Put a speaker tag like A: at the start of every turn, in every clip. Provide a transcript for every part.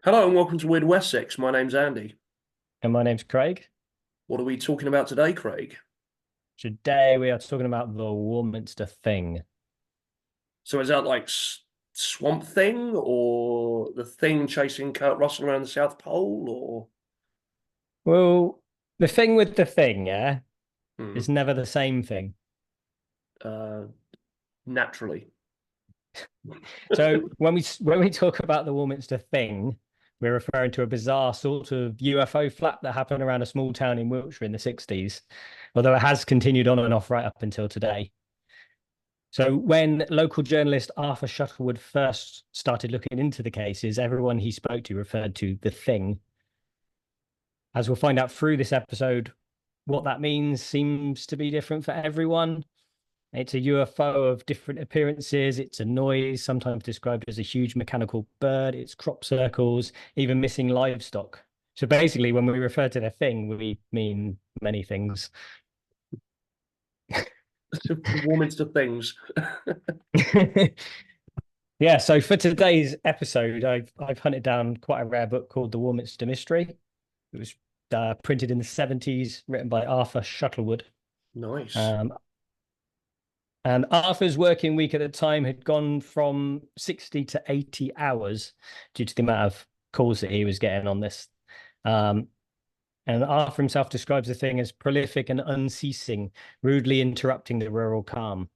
A: Hello and welcome to Wyrd Wessex. My name's Andy.
B: And my name's Craig.
A: What are we talking about today, Craig?
B: Today we are talking about the Warminster Thing.
A: So is that like Swamp Thing or the Thing chasing Kurt Russell around the South Pole or
B: Well, the thing with the thing, yeah,
A: hmm,
B: is never the same thing.
A: uh, naturally?
B: So when we talk about the Warminster Thing, we're referring to a bizarre sort of UFO flap that happened around a small town in Wiltshire in the 60s, although it has continued on and off right up until today. So when local journalist Arthur Shuttlewood first started looking into the cases, everyone he spoke to referred to the thing. As we'll find out through this episode, what that means seems to be different for everyone. It's a UFO of different appearances. It's a noise, sometimes described as a huge mechanical bird. It's crop circles, even missing livestock. So basically, when we refer to the thing, we mean many things.
A: Warminster things.
B: Yeah, so for today's episode, I've hunted down quite a rare book called The Warminster Mystery. It was printed in the 70s, written by Arthur Shuttlewood.
A: Nice.
B: Um, And Arthur's working week at the time had gone from 60 to 80 hours due to the amount of calls that he was getting on this. Um, and Arthur himself describes the thing as prolific and unceasing, rudely interrupting the rural calm.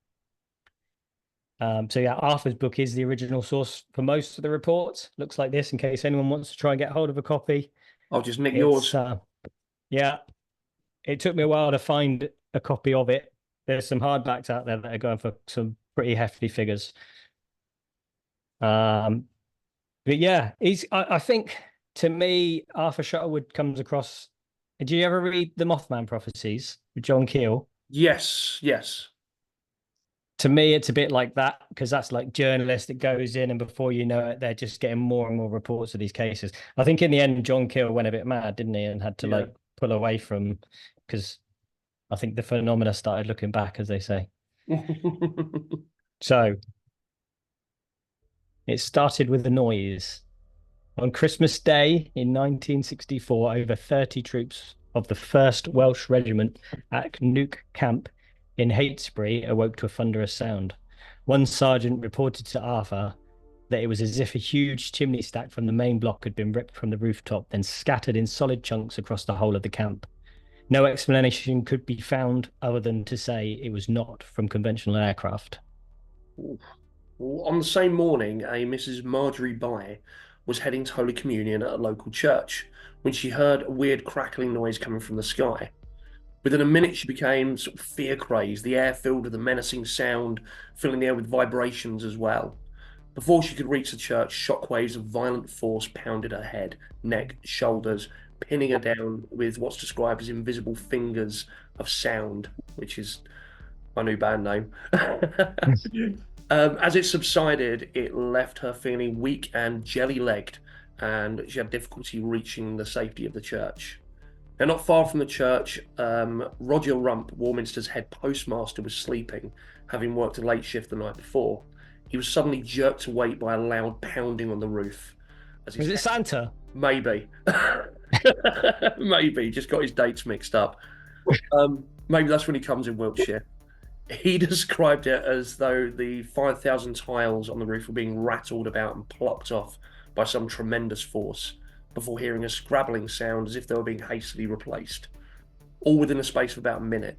B: So yeah, Arthur's book is the original source for most of the reports. Looks like this in case anyone wants to try and get hold of a copy.
A: I'll just nick
B: It's
A: yours.
B: yeah, it took me a while to find a copy of it. There's some hardbacks out there that are going for some pretty hefty figures. Um, but yeah, I think to me, Arthur Shuttlewood comes across. Did you ever read the Mothman Prophecies with John Keel?
A: Yes, yes.
B: To me, it's a bit like that because that's like journalist that goes in, and before you know it, they're just getting more and more reports of these cases. I think in the end, John Keel went a bit mad, didn't he, and had to
A: Yeah.
B: like pull away from because I think the phenomena started looking back, as they say. So it started with a noise. On Christmas Day in 1964, over 30 troops of the 1st Welsh Regiment at Cnooc Camp in Heytesbury awoke to a thunderous sound. One sergeant reported to Arthur that it was as if a huge chimney stack from the main block had been ripped from the rooftop, then scattered in solid chunks across the whole of the camp. No explanation could be found other than to say it was not from conventional aircraft.
A: Well, on the same morning, a Mrs. Marjorie Bye was heading to Holy Communion at a local church when she heard a weird crackling noise coming from the sky. Within a minute, she became sort of fear crazed, the air filled with a menacing sound, filling the air with vibrations as well. Before she could reach the church, shockwaves of violent force pounded her head, neck, shoulders, pinning her down with what's described as invisible fingers of sound, which is my new band name. As it subsided, it left her feeling weak and jelly-legged, and she had difficulty reaching the safety of the church. Now, not far from the church, Roger Rump, Warminster's head postmaster, was sleeping, having worked a late shift the night before. He was suddenly jerked awake by a loud pounding on the roof. As his
B: Was it
A: head...
B: Santa?
A: Maybe. Maybe. Just got his dates mixed up. Maybe that's when he comes in Wiltshire. He described it as though the 5,000 tiles on the roof were being rattled about and plucked off by some tremendous force before hearing a scrabbling sound as if they were being hastily replaced, all within a space of about a minute.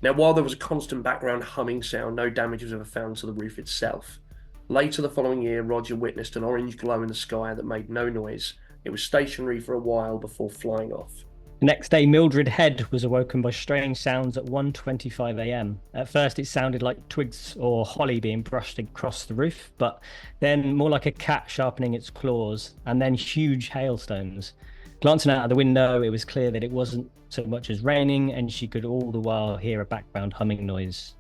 A: Now, while there was a constant background humming sound, no damage was ever found to the roof itself. Later the following year, Roger witnessed an orange glow in the sky that made no noise. It was stationary for a while before flying off.
B: The next day, Mildred Head was awoken by strange sounds at 1:25 a.m. At first, it sounded like twigs or holly being brushed across the roof, but then more like a cat sharpening its claws, and then huge hailstones. Glancing out of the window, it was clear that it wasn't so much as raining, and she could all the while hear a background humming noise.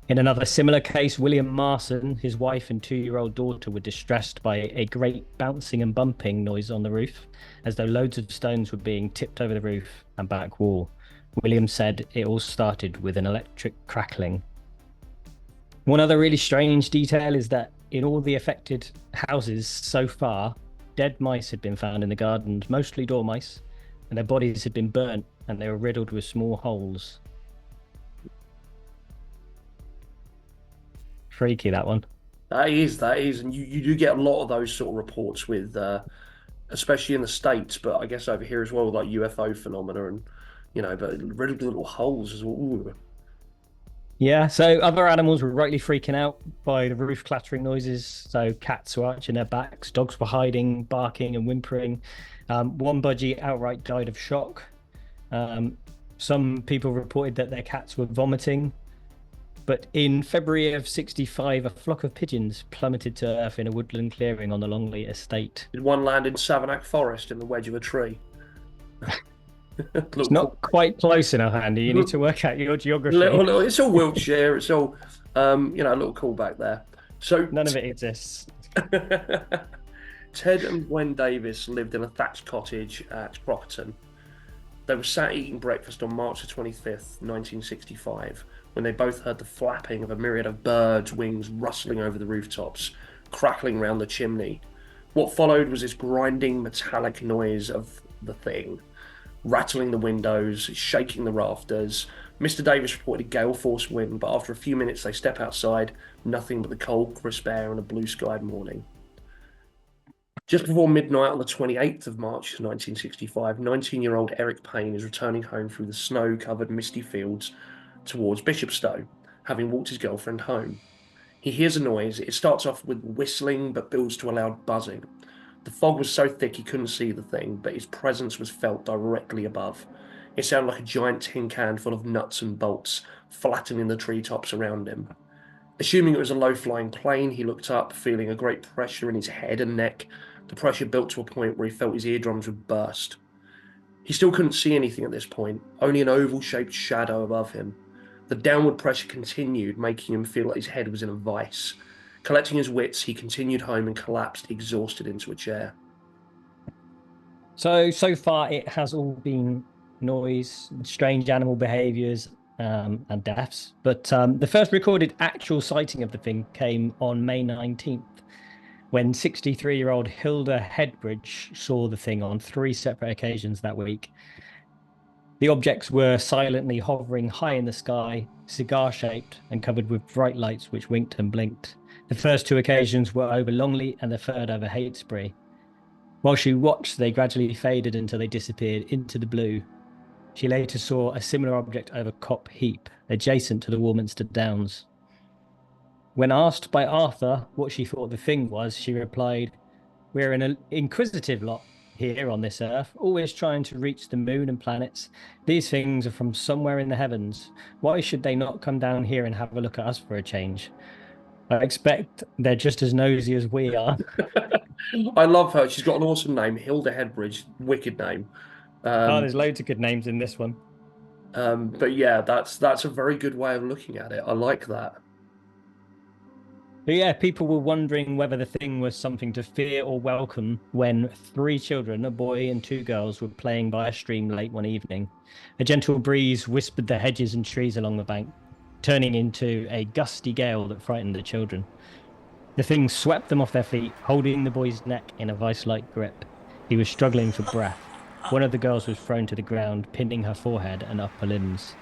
B: In another similar case, William Marson, his wife and 2-year-old daughter were distressed by a great bouncing and bumping noise on the roof, as though loads of stones were being tipped over the roof and back wall. William said it all started with an electric crackling. One other really strange detail is that in all the affected houses so far, dead mice had been found in the gardens, mostly dormice, and their bodies had been burnt and they were riddled with small holes. Freaky, that one.
A: That is, and you do get a lot of those sort of reports with, especially in the States, but I guess over here as well, like UFO phenomena and, but riddled little holes as well. Ooh.
B: Yeah, so other animals were rightly freaking out by the roof clattering noises. So cats were arching their backs, dogs were hiding, barking and whimpering. One budgie outright died of shock. Some people reported that their cats were vomiting. But in February of 65, a flock of pigeons plummeted to earth in a woodland clearing on the Longley estate.
A: Did one land in Savanac Forest in the wedge of a tree?
B: It's not quite close enough, Andy. You need to work out your geography.
A: It's all Wiltshire. It's all, a little callback there. So
B: none of it exists.
A: Ted and Gwen Davis lived in a thatched cottage at Crockerton. They were sat eating breakfast on March the 25th, 1965, when they both heard the flapping of a myriad of birds' wings rustling over the rooftops, crackling round the chimney. What followed was this grinding metallic noise of the thing, rattling the windows, shaking the rafters. Mr. Davis reported a gale force wind, but after a few minutes they step outside, nothing but the cold, crisp air and a blue-skied morning. Just before midnight on the 28th of March 1965, 19-year-old Eric Payne is returning home through the snow-covered misty fields towards Bishopstow, having walked his girlfriend home. He hears a noise. It starts off with whistling but builds to a loud buzzing. The fog was so thick he couldn't see the thing, but his presence was felt directly above. It sounded like a giant tin can full of nuts and bolts, flattening the treetops around him. Assuming it was a low-flying plane, he looked up, feeling a great pressure in his head and neck. The pressure built to a point where he felt his eardrums would burst. He still couldn't see anything at this point, only an oval-shaped shadow above him. The downward pressure continued, making him feel like his head was in a vice. Collecting his wits, he continued home and collapsed, exhausted, into a chair.
B: So far it has all been noise, strange animal behaviors, and deaths. But the first recorded actual sighting of the thing came on May 19th, when 63-year-old Hilda Headbridge saw the thing on 3 separate occasions that week. The objects were silently hovering high in the sky, cigar-shaped and covered with bright lights which winked and blinked. The first 2 occasions were over Longley and the third over Heytesbury. While she watched, they gradually faded until they disappeared into the blue. She later saw a similar object over Cop Heap, adjacent to the Warminster Downs. When asked by Arthur what she thought the thing was, she replied, "We're an inquisitive lot here on this earth, always trying to reach the moon and planets. These things are from somewhere in the heavens. Why should they not come down here and have a look at us for a change? I expect they're just as nosy as we are."
A: I love her. She's got an awesome name, Hilda Headbridge. Wicked name.
B: There's loads of good names in this one.
A: But yeah, that's a very good way of looking at it. I like that.
B: But yeah, people were wondering whether the thing was something to fear or welcome when 3 children, a boy and 2 girls, were playing by a stream late one evening. A gentle breeze whispered the hedges and trees along the bank, turning into a gusty gale that frightened the children. The thing swept them off their feet, holding the boy's neck in a vice-like grip. He was struggling for breath. One of the girls was thrown to the ground, pinning her forehead and upper limbs.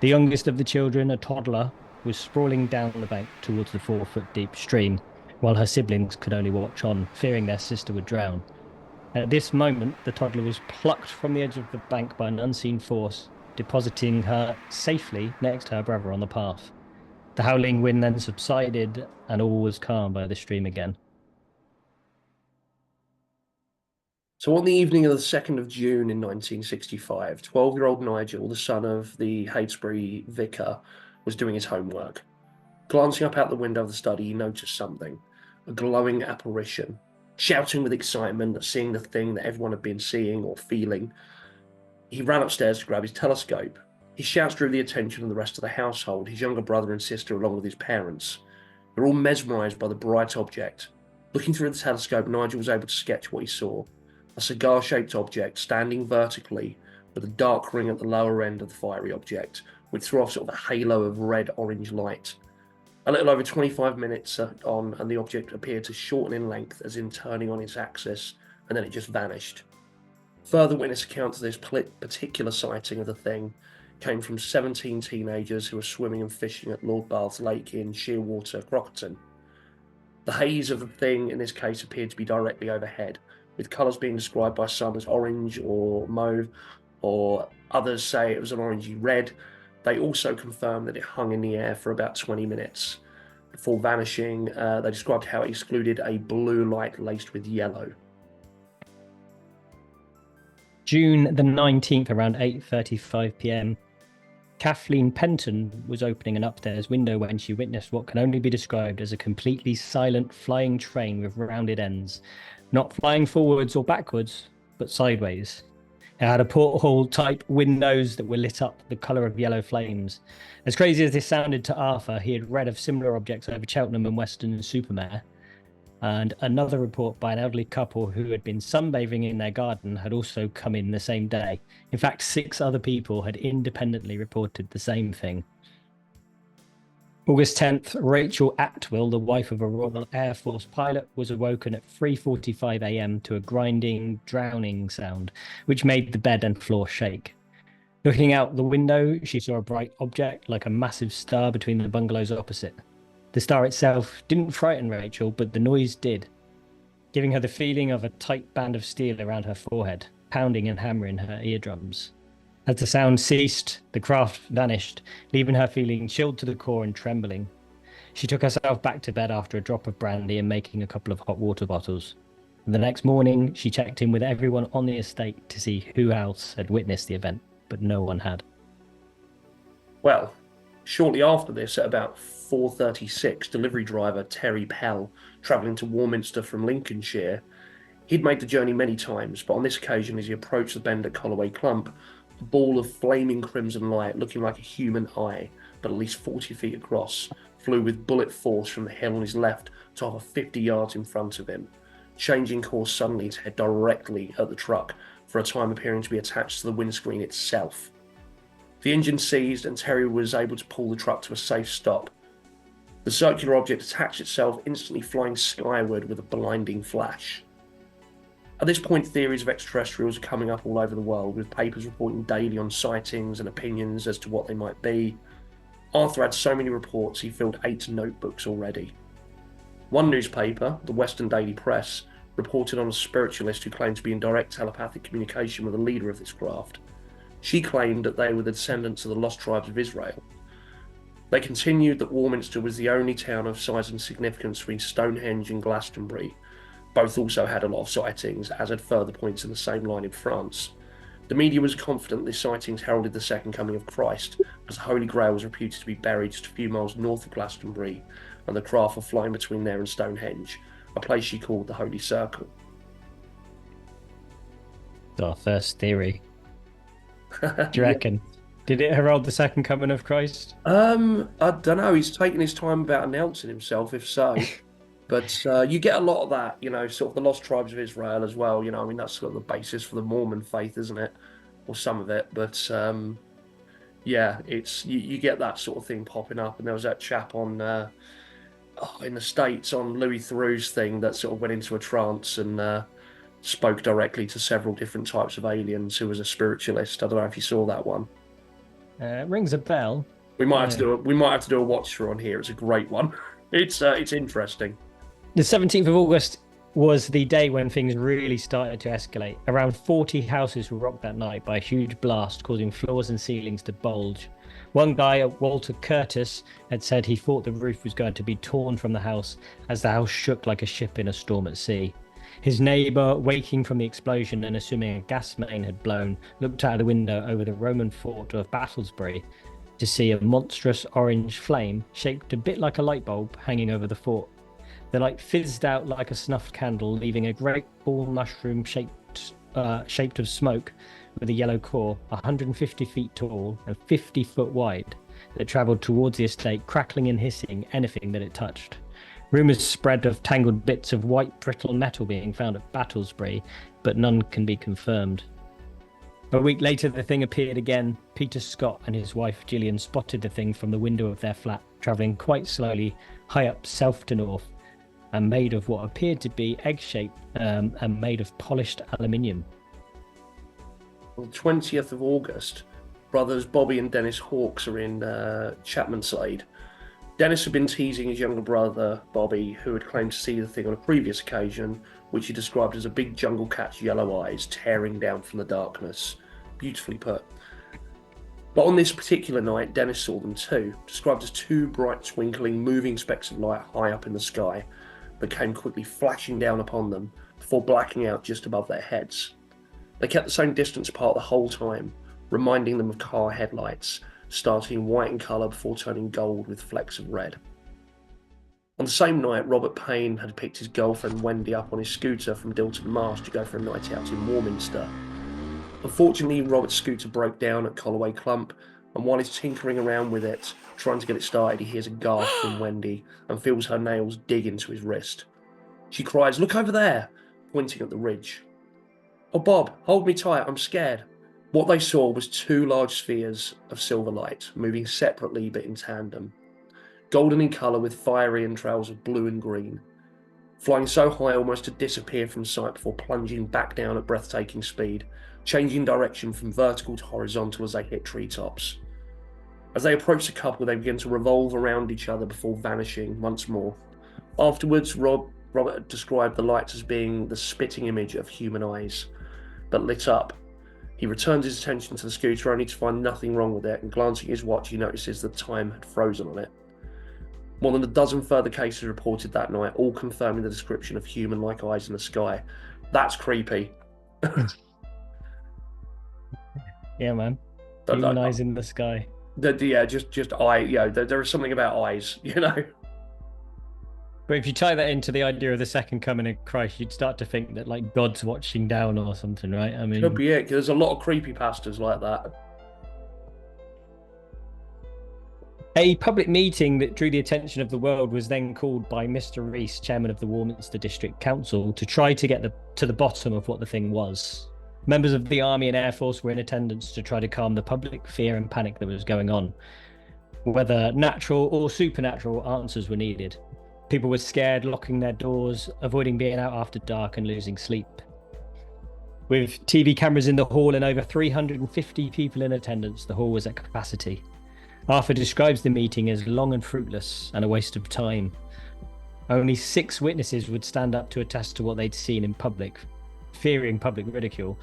B: The youngest of the children, a toddler, was sprawling down the bank towards the 4-foot-deep stream, while her siblings could only watch on, fearing their sister would drown. At this moment, the toddler was plucked from the edge of the bank by an unseen force, depositing her safely next to her brother on the path. The howling wind then subsided, and all was calm by the stream again.
A: So on the evening of the 2nd of June in 1965, 12-year-old Nigel, the son of the Heytesbury vicar, was doing his homework. Glancing up out the window of the study, he noticed something, a glowing apparition. Shouting with excitement at seeing the thing that everyone had been seeing or feeling, he ran upstairs to grab his telescope. His shouts drew the attention of the rest of the household, his younger brother and sister along with his parents. They were all mesmerised by the bright object. Looking through the telescope, Nigel was able to sketch what he saw. A cigar-shaped object standing vertically with a dark ring at the lower end of the fiery object, which threw off sort of a halo of red-orange light. A little over 25 minutes on, and the object appeared to shorten in length, as in turning on its axis, and then it just vanished. Further witness accounts of this particular sighting of the thing came from 17 teenagers who were swimming and fishing at Lord Bath's Lake in Sheerwater, Crockerton. The haze of the thing in this case appeared to be directly overhead, with colours being described by some as orange or mauve, or others say it was an orangey red. They also confirmed that it hung in the air for about 20 minutes. Before vanishing, they described how it excluded a blue light laced with yellow.
B: June the 19th, around 8:35 p.m. Kathleen Penton was opening an upstairs window when she witnessed what can only be described as a completely silent flying train with rounded ends, not flying forwards or backwards, but sideways. It had a porthole-type windows that were lit up the colour of yellow flames. As crazy as this sounded to Arthur, he had read of similar objects over Cheltenham and Weston-super-Mare. And another report by an elderly couple who had been sunbathing in their garden had also come in the same day. In fact, 6 other people had independently reported the same thing. August 10th, Rachel Atwill, the wife of a Royal Air Force pilot, was awoken at 3:45 a.m. to a grinding, drowning sound, which made the bed and floor shake. Looking out the window, she saw a bright object like a massive star between the bungalows opposite. The star itself didn't frighten Rachel, but the noise did, giving her the feeling of a tight band of steel around her forehead, pounding and hammering her eardrums. As the sound ceased, the craft vanished, leaving her feeling chilled to the core and trembling. She took herself back to bed after a drop of brandy and making a couple of hot water bottles. The next morning, she checked in with everyone on the estate to see who else had witnessed the event, but no one had.
A: Well, shortly after this, at about 4:36, delivery driver Terry Pell, travelling to Warminster from Lincolnshire, he'd made the journey many times, but on this occasion, as he approached the bend at Colloway Clump, a ball of flaming crimson light, looking like a human eye, but at least 40 feet across, flew with bullet force from the hill on his left to over 50 yards in front of him, changing course suddenly to head directly at the truck, for a time appearing to be attached to the windscreen itself. The engine seized and Terry was able to pull the truck to a safe stop. The circular object attached itself, instantly flying skyward with a blinding flash. At this point, theories of extraterrestrials are coming up all over the world, with papers reporting daily on sightings and opinions as to what they might be. Arthur had so many reports he filled 8 notebooks already. One newspaper, the Western Daily Press, reported on a spiritualist who claimed to be in direct telepathic communication with the leader of this craft. She claimed that they were the descendants of the lost tribes of Israel. They continued that Warminster was the only town of size and significance between Stonehenge and Glastonbury. Both also had a lot of sightings, as had further points in the same line in France. The media was confident these sightings heralded the second coming of Christ, as the Holy Grail was reputed to be buried just a few miles north of Glastonbury, and the craft were flying between there and Stonehenge, a place she called the Holy Circle.
B: Our first theory. Do you reckon? Did it herald the second coming of Christ?
A: I don't know. He's taking his time about announcing himself, if so. But you get a lot of that, sort of the lost tribes of Israel as well. I mean, that's sort of the basis for the Mormon faith, isn't it? Or some of it. But yeah, it's you get that sort of thing popping up. And there was that chap on in the States on Louis Theroux's thing that sort of went into a trance and spoke directly to several different types of aliens, who was a spiritualist. I don't know if you saw that one.
B: It rings a bell.
A: We might have to do a watch through on here. It's a great one. It's interesting.
B: The 17th of August was the day when things really started to escalate. Around 40 houses were rocked that night by a huge blast, causing floors and ceilings to bulge. One guy, Walter Curtis, had said he thought the roof was going to be torn from the house as the house shook like a ship in a storm at sea. His neighbour, waking from the explosion and assuming a gas main had blown, looked out of the window over the Roman fort of Battlesbury to see a monstrous orange flame, shaped a bit like a light bulb, hanging over the fort. The light fizzed out like a snuffed candle, leaving a great ball mushroom shaped of smoke with a yellow core, 150 feet tall and 50 foot wide, that travelled towards the estate, crackling and hissing anything that it touched. Rumours spread of tangled bits of white brittle metal being found at Battlesbury, but none can be confirmed. A week later, the thing appeared again. Peter Scott and his wife Gillian spotted the thing from the window of their flat, travelling quite slowly, high up south to north. and made of what appeared to be egg-shaped and made of polished aluminium.
A: On the 20th of August, brothers Bobby and Dennis Hawkes are in Chapmanside. Dennis had been teasing his younger brother, Bobby, who had claimed to see the thing on a previous occasion, which he described as a big jungle cat's yellow eyes tearing down from the darkness. Beautifully put. But on this particular night, Dennis saw them too, described as two bright, twinkling, moving specks of light high up in the sky that came quickly flashing down upon them before blacking out just above their heads. They kept the same distance apart the whole time, reminding them of car headlights, starting white in colour before turning gold with flecks of red. On the same night, Robert Payne had picked his girlfriend Wendy up on his scooter from Dilton Marsh to go for a night out in Warminster. Unfortunately, Robert's scooter broke down at Colloway Clump, and while he's tinkering around with it, trying to get it started, he hears a gasp from Wendy and feels her nails dig into his wrist. She cries, "Look over there," pointing at the ridge. "Oh, Bob, hold me tight, I'm scared." What they saw was two large spheres of silver light, moving separately but in tandem. Golden in colour with fiery entrails of blue and green, flying so high almost to disappear from sight before plunging back down at breathtaking speed, changing direction from vertical to horizontal as they hit treetops. As they approached the couple, they began to revolve around each other before vanishing once more. Afterwards, Robert described the lights as being the spitting image of human eyes, but lit up. He returns his attention to the scooter only to find nothing wrong with it, and glancing at his watch, he notices that time had frozen on it. More than a dozen further cases reported that night, all confirming the description of human-like eyes in the sky. That's creepy.
B: Yeah, man. Human eyes in the sky.
A: Yeah, just eye. Yeah, there is something about eyes, you know.
B: But if you tie that into the idea of the second coming of Christ, you'd start to think that like God's watching down or something, right? I mean,
A: could be it. 'Cause there's a lot of creepypastas like that.
B: A public meeting that drew the attention of the world was then called by Mr. Rees, chairman of the Warminster District Council, to try to get to the bottom of what the thing was. Members of the Army and Air Force were in attendance to try to calm the public fear and panic that was going on. Whether natural or supernatural answers were needed. People were scared, locking their doors, avoiding being out after dark and losing sleep. With TV cameras in the hall and over 350 people in attendance, the hall was at capacity. Arthur describes the meeting as long and fruitless and a waste of time. Only 6 witnesses would stand up to attest to what they'd seen in public, fearing public ridicule,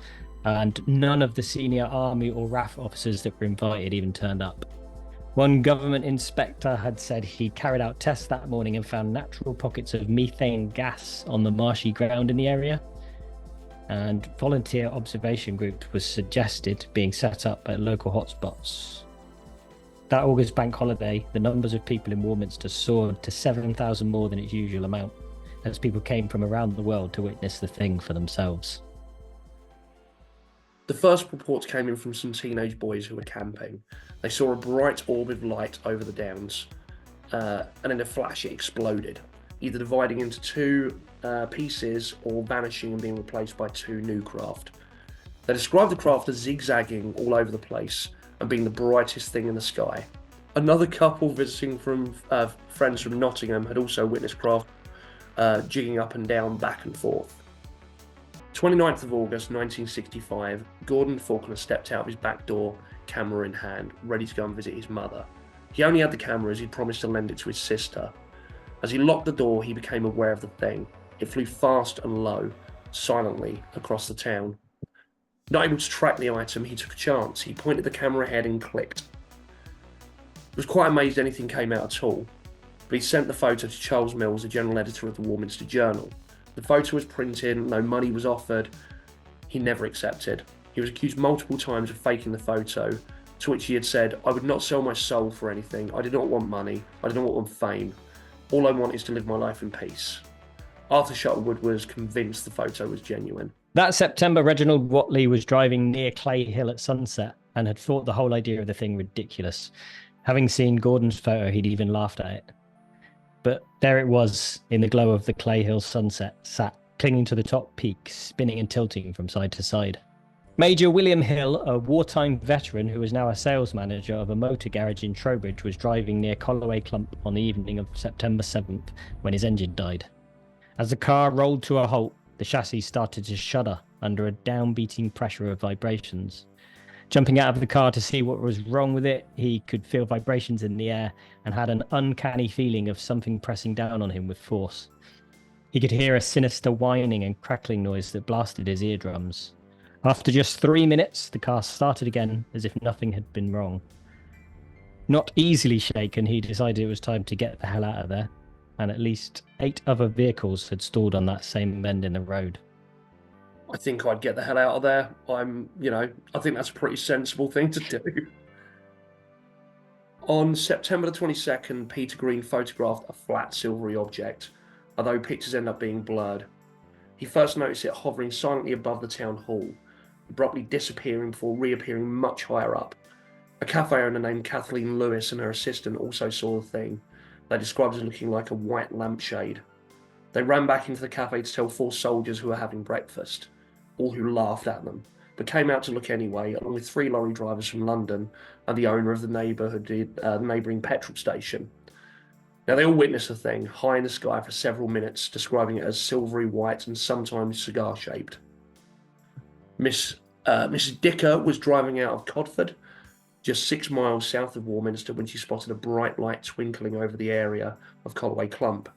B: and none of the senior army or RAF officers that were invited even turned up. One government inspector had said he carried out tests that morning and found natural pockets of methane gas on the marshy ground in the area, and volunteer observation groups was suggested being set up at local hotspots. That August bank holiday, the numbers of people in Warminster soared to 7,000 more than its usual amount, as people came from around the world to witness the thing for themselves.
A: The first reports came in from some teenage boys who were camping. They saw a bright orb of light over the downs, and in a flash it exploded, either dividing into 2 pieces or vanishing and being replaced by 2 new craft. They described the craft as zigzagging all over the place and being the brightest thing in the sky. Another couple visiting from friends from Nottingham had also witnessed craft jigging up and down, back and forth. 29th of August 1965, Gordon Faulkner stepped out of his back door, camera in hand, ready to go and visit his mother. He only had the camera as he'd promised to lend it to his sister. As he locked the door, he became aware of the thing. It flew fast and low, silently, across the town. Not able to track the item, he took a chance. He pointed the camera ahead and clicked. He was quite amazed anything came out at all, but he sent the photo to Charles Mills, the general editor of the Warminster Journal. The photo was printed, no money was offered. He never accepted. He was accused multiple times of faking the photo, to which he had said, "I would not sell my soul for anything. I did not want money. I did not want fame. All I want is to live my life in peace." Arthur Shuttlewood was convinced the photo was genuine.
B: That September, Reginald Watley was driving near Clay Hill at sunset and had thought the whole idea of the thing ridiculous. Having seen Gordon's photo, he'd even laughed at it. But there it was, in the glow of the Clay Hill sunset, sat clinging to the top peak, spinning and tilting from side to side. Major William Hill, a wartime veteran who was now a sales manager of a motor garage in Trowbridge, was driving near Colloway Clump on the evening of September 7th when his engine died. As the car rolled to a halt, the chassis started to shudder under a downbeating pressure of vibrations. Jumping out of the car to see what was wrong with it, he could feel vibrations in the air and had an uncanny feeling of something pressing down on him with force. He could hear a sinister whining and crackling noise that blasted his eardrums. After just 3 minutes, the car started again as if nothing had been wrong. Not easily shaken, he decided it was time to get the hell out of there, and at least 8 other vehicles had stalled on that same bend in the road.
A: I think I'd get the hell out of there. I think that's a pretty sensible thing to do. On September the 22nd, Peter Green photographed a flat silvery object, although pictures end up being blurred. He first noticed it hovering silently above the town hall, abruptly disappearing before reappearing much higher up. A cafe owner named Kathleen Lewis and her assistant also saw the thing. They described it as looking like a white lampshade. They ran back into the cafe to tell 4 soldiers who were having breakfast, all who laughed at them, but came out to look anyway, along with 3 lorry drivers from London and the owner of the neighbouring petrol station. Now, they all witnessed the thing, high in the sky for several minutes, describing it as silvery white and sometimes cigar-shaped. Mrs. Dicker was driving out of Codford, just 6 miles south of Warminster, when she spotted a bright light twinkling over the area of Colloway Clump.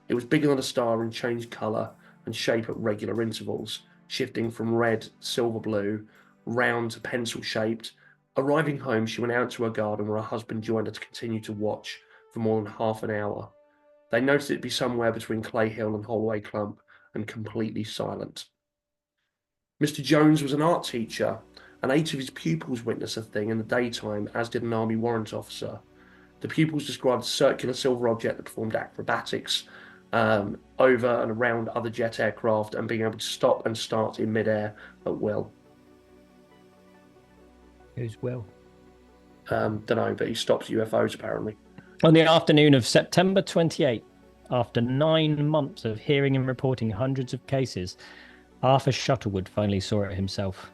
A: It was bigger than a star and changed colour and shape at regular intervals, shifting from red, silver blue, round to pencil-shaped. Arriving home, she went out to her garden where her husband joined her to continue to watch for more than half an hour. They noticed it be somewhere between Clay Hill and Holloway Clump and completely silent. Mr. Jones was an art teacher, and 8 of his pupils witnessed the thing in the daytime, as did an army warrant officer. The pupils described a circular silver object that performed acrobatics over and around other jet aircraft and being able to stop and start in midair at will.
B: Who's Will?
A: Don't know, but he stops UFOs apparently.
B: On the afternoon of September 28, after 9 months of hearing and reporting hundreds of cases, Arthur Shuttlewood finally saw it himself.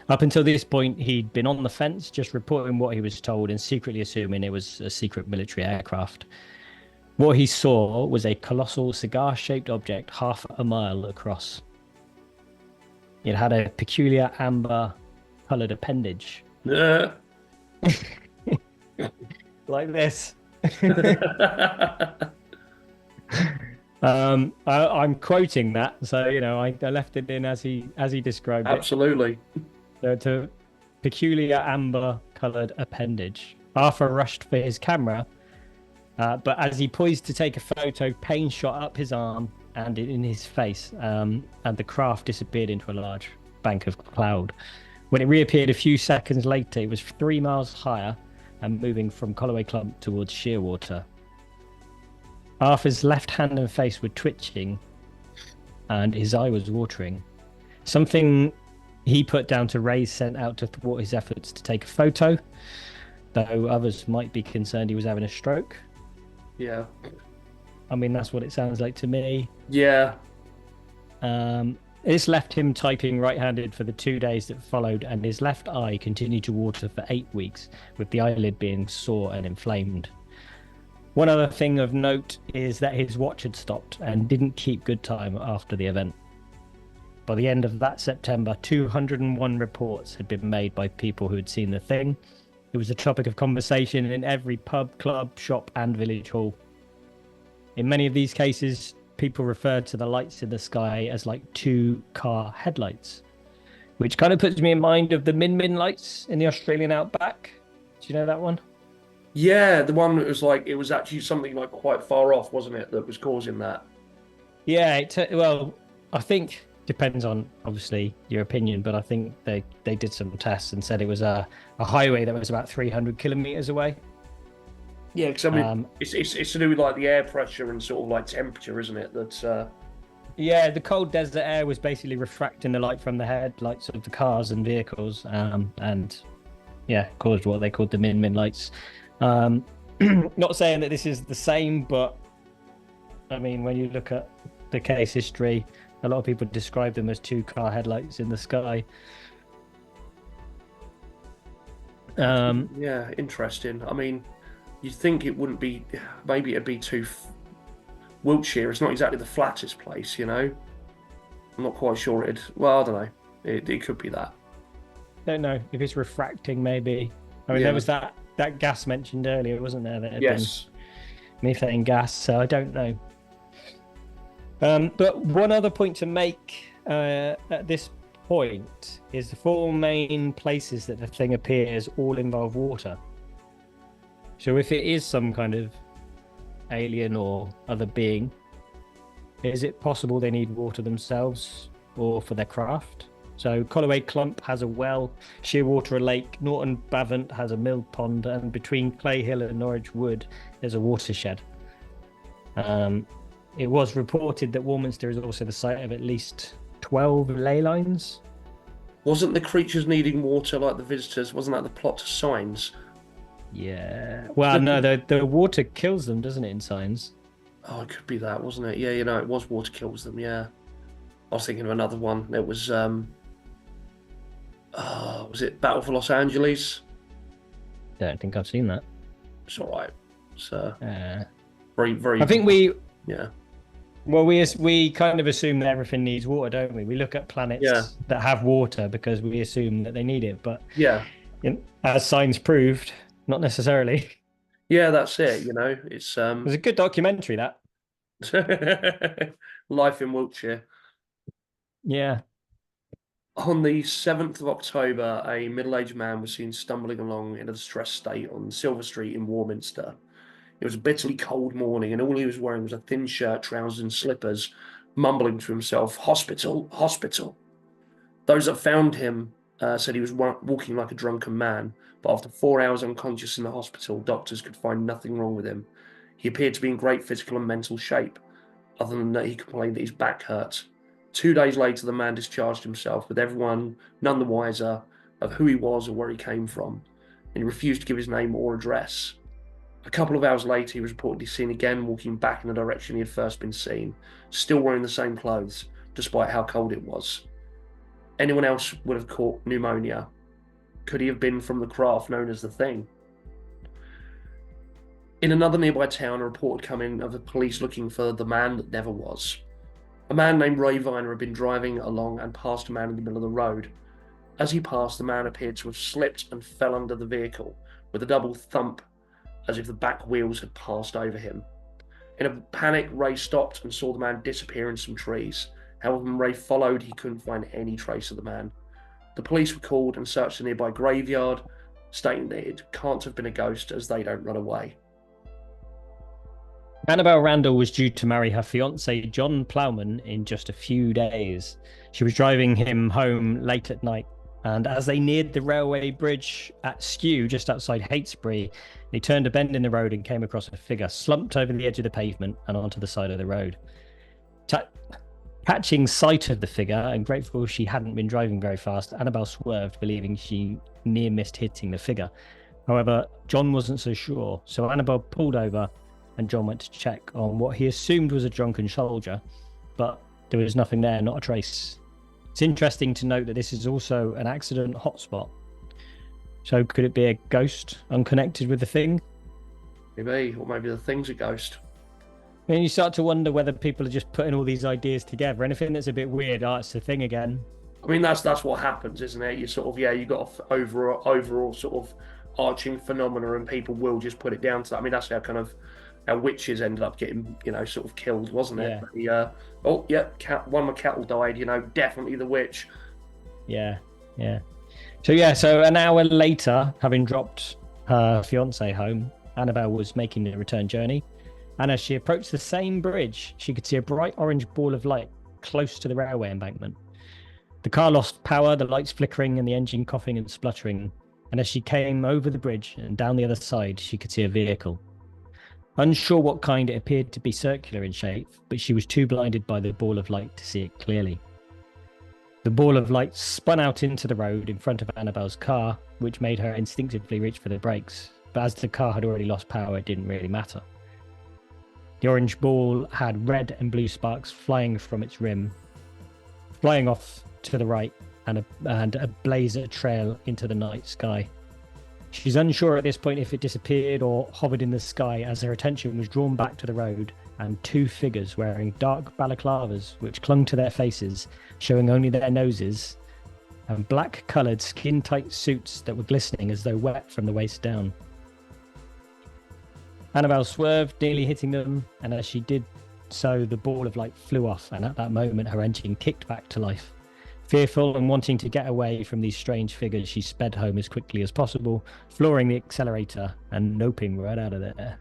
B: Up until this point, he'd been on the fence, just reporting what he was told and secretly assuming it was a secret military aircraft. What he saw was a colossal cigar-shaped object half a mile across. It had a peculiar amber-coloured appendage. Like this. I'm quoting that, so I left it in as he described it.
A: Absolutely.
B: So it's a peculiar amber-coloured appendage. Arthur rushed for his camera, but as he poised to take a photo, pain shot up his arm and in his face, and the craft disappeared into a large bank of cloud. When it reappeared a few seconds later, it was 3 miles higher and moving from Colloway Clump towards Shearwater. Arthur's left hand and face were twitching, and his eye was watering. Something he put down to rays sent out to thwart his efforts to take a photo, though others might be concerned he was having a stroke.
A: Yeah.
B: I mean, that's what it sounds like to me.
A: Yeah.
B: This left him typing right-handed for the 2 days that followed, and his left eye continued to water for 8 weeks, with the eyelid being sore and inflamed. One other thing of note is that his watch had stopped and didn't keep good time after the event. By the end of that September, 201 reports had been made by people who had seen the thing. It was a topic of conversation in every pub, club, shop and village hall. In many of these cases, people referred to the lights in the sky as like 2 car headlights, which kind of puts me in mind of the Min lights in the Australian outback. Do you know that one?
A: Yeah, the one that was like, it was actually something like quite far off, wasn't it, that was causing that?
B: Yeah, well, I think depends on obviously your opinion, but I think they did some tests and said it was a highway that was about 300 kilometers away.
A: Yeah, because I mean, it's to do with like the air pressure and sort of like temperature, isn't it? That's
B: yeah, the cold desert air was basically refracting the light from the headlights of the cars and vehicles, and yeah, caused what they called the Min lights. Not saying that this is the same, but I mean, when you look at the case history, a lot of people describe them as 2 car headlights in the sky.
A: Yeah, interesting. I mean, you'd think it wouldn't be, maybe it'd be too Wiltshire is not exactly the flattest place, you know. I'm not quite sure it'd. Well, I don't know. It could be that.
B: Don't know if it's refracting, maybe. I mean,
A: Yeah.
B: there was that gas mentioned earlier, wasn't there? That had
A: Yes.
B: been methane gas. So I don't know. But one other point to make at this point is the four main places that the thing appears all involve water. So if it is some kind of alien or other being, is it possible they need water themselves or for their craft? So Colloway Clump has a well, Sheerwater a lake, Norton Bavant has a mill pond, and between Clay Hill and Norwich Wood there's a watershed. It was reported that Warminster is also the site of at least 12 ley lines.
A: Wasn't the creatures needing water like the visitors? Wasn't that the plot to Signs?
B: Yeah. Well, no, the water kills them, doesn't it, in Signs?
A: Oh, it could be that, wasn't it? Yeah, it was water kills them. Yeah, I was thinking of another one. It was was it Battle for Los Angeles?
B: Don't think I've seen that.
A: It's all right. It's very, very.
B: I think
A: Yeah.
B: Well, we kind of assume that everything needs water, don't we? We look at planets that have water because we assume that they need it. But
A: yeah,
B: as Signs proved, not necessarily.
A: Yeah, that's it. It's
B: It was a good documentary, that.
A: Life in Wiltshire.
B: Yeah.
A: On the 7th of October, a middle-aged man was seen stumbling along in a distressed state on Silver Street in Warminster. It was a bitterly cold morning, and all he was wearing was a thin shirt, trousers, and slippers, mumbling to himself, "Hospital, hospital." Those that found him said he was walking like a drunken man, but after 4 hours unconscious in the hospital, doctors could find nothing wrong with him. He appeared to be in great physical and mental shape, other than that he complained that his back hurt. 2 days later, the man discharged himself, with everyone none the wiser of who he was or where he came from, and he refused to give his name or address. A couple of hours later, he was reportedly seen again walking back in the direction he had first been seen, still wearing the same clothes, despite how cold it was. Anyone else would have caught pneumonia. Could he have been from the craft known as the Thing? In another nearby town, a report had come in of the police looking for the man that never was. A man named Ray Viner had been driving along and passed a man in the middle of the road. As he passed, the man appeared to have slipped and fell under the vehicle, with a double thump, as if the back wheels had passed over him. In a panic, Ray stopped and saw the man disappear in some trees. However, when Ray followed, he couldn't find any trace of the man. The police were called and searched a nearby graveyard, stating that it can't have been a ghost as they don't run away.
B: Annabelle Randall was due to marry her fiancé, John Plowman, in just a few days. She was driving him home late at night, and as they neared the railway bridge at Skew, just outside Heytesbury, they turned a bend in the road and came across a figure slumped over the edge of the pavement and onto the side of the road. Catching sight of the figure and grateful she hadn't been driving very fast, Annabelle swerved, believing she near missed hitting the figure. However, John wasn't so sure, so Annabelle pulled over and John went to check on what he assumed was a drunken soldier, but there was nothing there, not a trace. It's interesting to note that this is also an accident hotspot. So could it be a ghost unconnected with the Thing?
A: Maybe, or maybe the Thing's a ghost.
B: And you start to wonder whether people are just putting all these ideas together. Anything that's a bit weird, it's the Thing again.
A: I mean, that's what happens, isn't it? You sort of, you got overall sort of arching phenomena, and people will just put it down to that. I mean, that's how witches ended up getting, sort of killed, wasn't it?
B: Yeah.
A: One of my cattle died, definitely the witch.
B: Yeah. So an hour later, having dropped her fiancé home, Annabelle was making the return journey. And as she approached the same bridge, she could see a bright orange ball of light close to the railway embankment. The car lost power, the lights flickering and the engine coughing and spluttering. And as she came over the bridge and down the other side, she could see a vehicle. Unsure what kind, it appeared to be circular in shape, but she was too blinded by the ball of light to see it clearly. The ball of light spun out into the road in front of Annabelle's car, which made her instinctively reach for the brakes. But as the car had already lost power, it didn't really matter. The orange ball had red and blue sparks flying from its rim, flying off to the right, and a blazer trail into the night sky. She's unsure at this point if it disappeared or hovered in the sky as her attention was drawn back to the road and two figures wearing dark balaclavas which clung to their faces, showing only their noses, and black-coloured skin-tight suits that were glistening as though wet from the waist down. Annabelle swerved, nearly hitting them, and as she did so, the ball of light flew off, and at that moment her engine kicked back to life. Fearful and wanting to get away from these strange figures, she sped home as quickly as possible, flooring the accelerator and noping right out of there.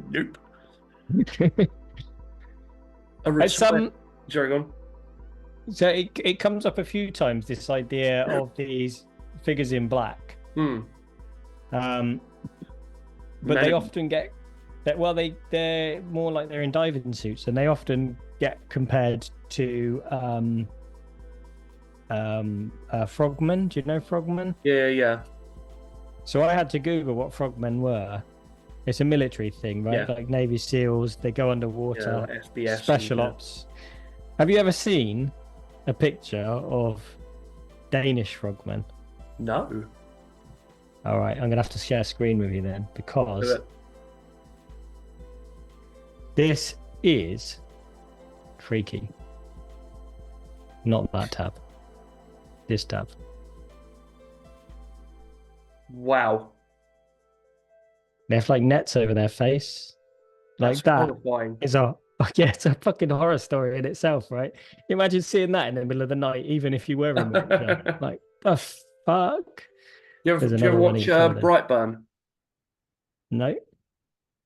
A: Nope. Sorry, go on.
B: So it comes up a few times, this idea of these figures in black. But they often get that. Well, they're more like they're in diving suits, and they often get compared to frogmen. Do you know frogmen?
A: Yeah.
B: So I had to Google what frogmen were. It's a military thing, right?
A: Yeah.
B: Like Navy SEALs, they go underwater,
A: SBS,
B: special ops. Have you ever seen a picture of Danish frogmen?
A: No.
B: All right, I'm gonna have to share screen with you then, because this is freaky. Not that tab. This tab.
A: Wow.
B: They have like nets over their face. Like that
A: horrifying.
B: is it's a fucking horror story in itself, right? Imagine seeing that in the middle of the night, even if you were in Wiltshire. Like, the fuck?
A: Do you ever watch Brightburn?
B: No.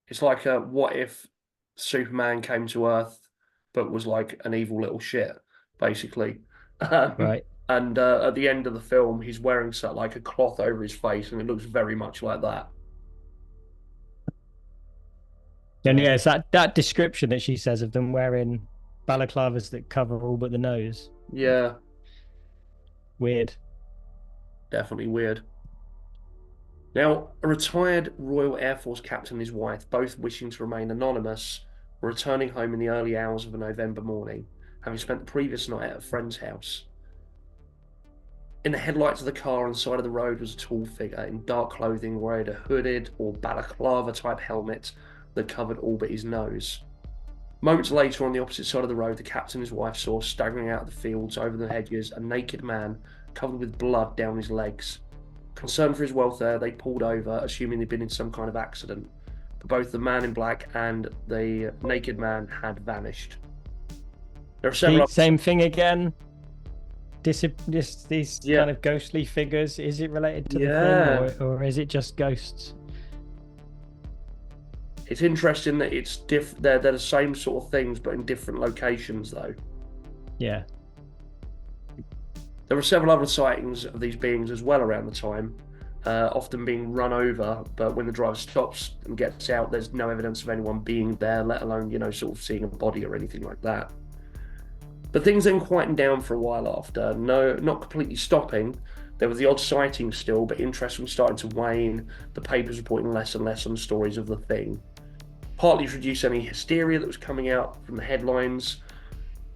A: It's like what if Superman came to Earth but was like an evil little shit, basically.
B: Right.
A: And at the end of the film, he's wearing like a cloth over his face, and it looks very much like that.
B: And yeah, it's that description that she says of them wearing balaclavas that cover all but the nose.
A: Yeah.
B: Weird.
A: Definitely weird. Now, a retired Royal Air Force captain and his wife, both wishing to remain anonymous, were returning home in the early hours of a November morning, having spent the previous night at a friend's house. In the headlights of the car on the side of the road was a tall figure in dark clothing wearing a hooded or balaclava-type helmet that covered all but his nose. Moments later, on the opposite side of the road, the captain and his wife saw, staggering out of the fields over the hedges, a naked man covered with blood down his legs. Concerned for his welfare, they pulled over, assuming they'd been in some kind of accident. But both the man in black and the naked man had vanished. There are several...
B: Same thing again. These kind of ghostly figures. Is it related to the thing, or is it just ghosts?
A: It's interesting that it's they're the same sort of things, but in different locations, though.
B: Yeah.
A: There were several other sightings of these beings as well around the time, often being run over, but when the driver stops and gets out, there's no evidence of anyone being there, let alone, sort of seeing a body or anything like that. But things then quietened down for a while after. No, not completely stopping. There was the odd sighting still, but interest was starting to wane, the papers reporting less and less on the stories of the thing. Partly to reduce any hysteria that was coming out from the headlines.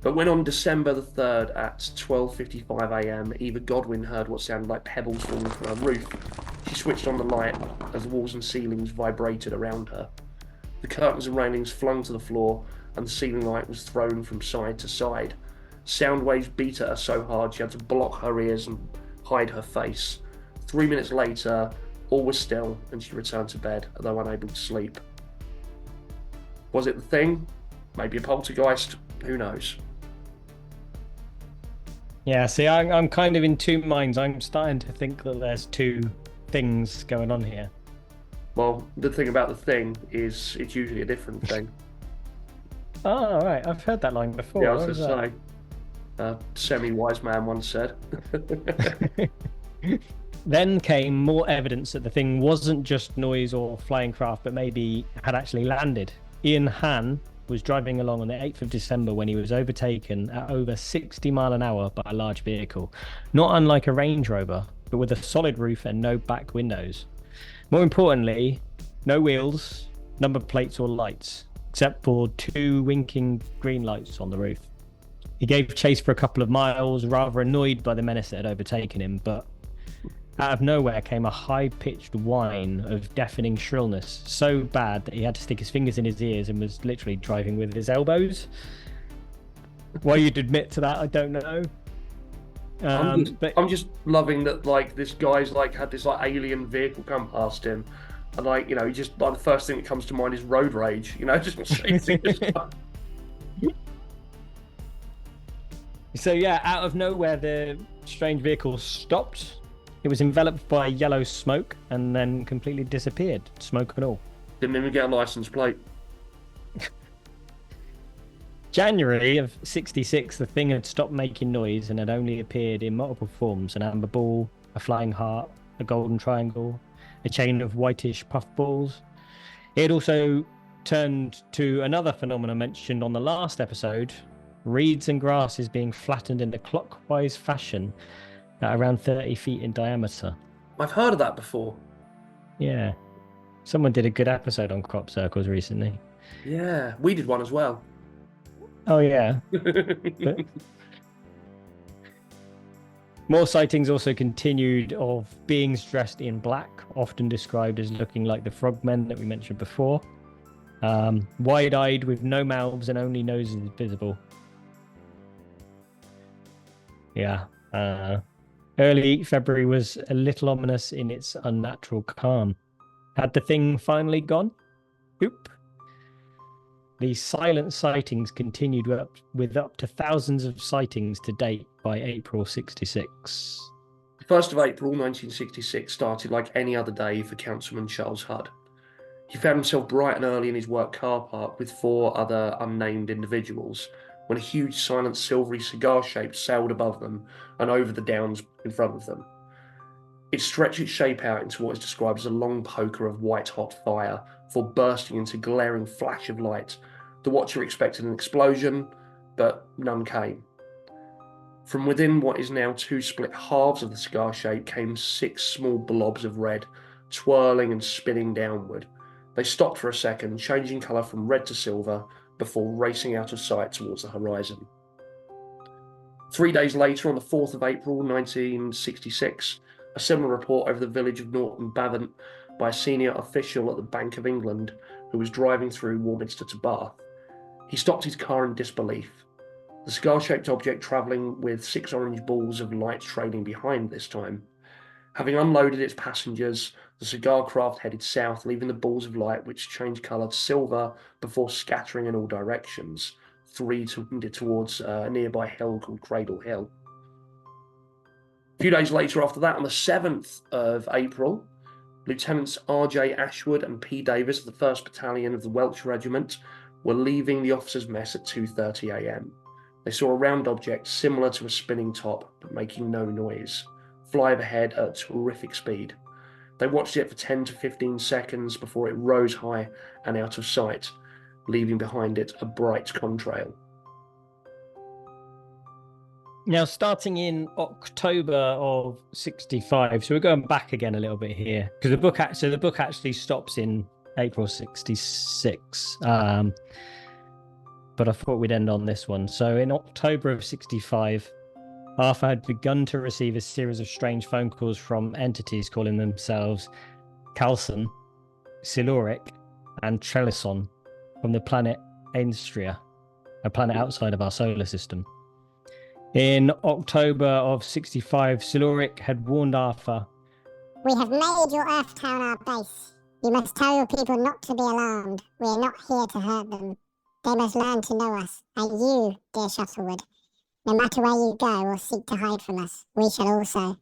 A: But when on December the 3rd at 12:55 a.m, Eva Godwin heard what sounded like pebbles falling from her roof, she switched on the light as the walls and ceilings vibrated around her. The curtains and railings flung to the floor, and the ceiling light was thrown from side to side. Sound waves beat at her so hard she had to block her ears and hide her face. 3 minutes later, all was still, and she returned to bed, although unable to sleep. Was it the thing? Maybe a poltergeist? Who knows?
B: Yeah, see, I'm kind of in two minds. I'm starting to think that there's two things going on here.
A: Well, the thing about the thing is it's usually a different thing.
B: Oh, right. I've heard that line before.
A: Yeah, I was going to say. A semi-wise man once said.
B: Then came more evidence that the thing wasn't just noise or flying craft, but maybe had actually landed. Ian Han was driving along on the 8th of December when he was overtaken at over 60 miles an hour by a large vehicle, not unlike a Range Rover, but with a solid roof and no back windows. More importantly, no wheels, number plates or lights, except for two winking green lights on the roof. He gave chase for a couple of miles, rather annoyed by the menace that had overtaken him, but Out of nowhere came a high-pitched whine of deafening shrillness, so bad that he had to stick his fingers in his ears and was literally driving with his elbows. Why you'd admit to that, I don't know.
A: I'm just loving that, like, this guy's like had this like alien vehicle come past him, and like, you know, he just like the first thing that comes to mind is road rage. You know, just chasing this guy.
B: So yeah, out of nowhere, the strange vehicle stopped. It was enveloped by yellow smoke and then completely disappeared, smoke and all.
A: Didn't even get a license plate.
B: January of 66, the thing had stopped making noise and had only appeared in multiple forms: an amber ball, a flying heart, a golden triangle, a chain of whitish puffballs. It had also turned to another phenomenon mentioned on the last episode: reeds and grasses being flattened in a clockwise fashion at around 30 feet in diameter.
A: I've heard of that before.
B: Yeah. Someone did a good episode on crop circles recently.
A: Yeah, we did one as well.
B: Oh, yeah. But more sightings also continued of beings dressed in black, often described as looking like the Frogmen that we mentioned before. Wide-eyed with no mouths and only noses visible. Yeah. Early February was a little ominous in its unnatural calm. Had the thing finally gone? Oop. The silent sightings continued with up to thousands of sightings to date by April 66.
A: The 1st of April 1966 started like any other day for Councilman Charles Hudd. He found himself bright and early in his work car park with 4 other unnamed individuals when a huge silent silvery cigar-shaped sailed above them and over the downs in front of them. It stretched its shape out into what is described as a long poker of white-hot fire before bursting into glaring flash of light. The watcher expected an explosion, but none came. From within what is now 2 split halves of the cigar shape came 6 small blobs of red, twirling and spinning downward. They stopped for a second, changing colour from red to silver, before racing out of sight towards the horizon. 3 days later, on the 4th of April 1966, a similar report over the village of Norton Bavant by a senior official at the Bank of England who was driving through Warminster to Bath. He stopped his car in disbelief. The cigar-shaped object travelling with 6 orange balls of light trailing behind this time. Having unloaded its passengers, the cigar craft headed south, leaving the balls of light which changed colour to silver before scattering in all directions, 3 towards a nearby hill called Cradle Hill. A few days later after that, on the 7th of April, Lieutenants R.J. Ashwood and P. Davis of the 1st Battalion of the Wiltshire Regiment were leaving the officers' mess at 2:30 a.m. They saw a round object similar to a spinning top, but making no noise, fly overhead at terrific speed. They watched it for 10 to 15 seconds before it rose high and out of sight, leaving behind it a bright contrail.
B: Now, starting in October of 65, so we're going back again a little bit here, because the book actually stops in April 66. But I thought we'd end on this one. So in October of 65, Arthur had begun to receive a series of strange phone calls from entities calling themselves Calson, Siluric, and Trellison from the planet Ainstria, a planet outside of our solar system. In October of 65, Siluric had warned Arthur,
C: "We have made your Earth town our base. You must tell your people not to be alarmed. We are not here to hurt them. They must learn to know us, and you, dear Shuttlewood. No matter where you go or seek to hide from us, we shall also.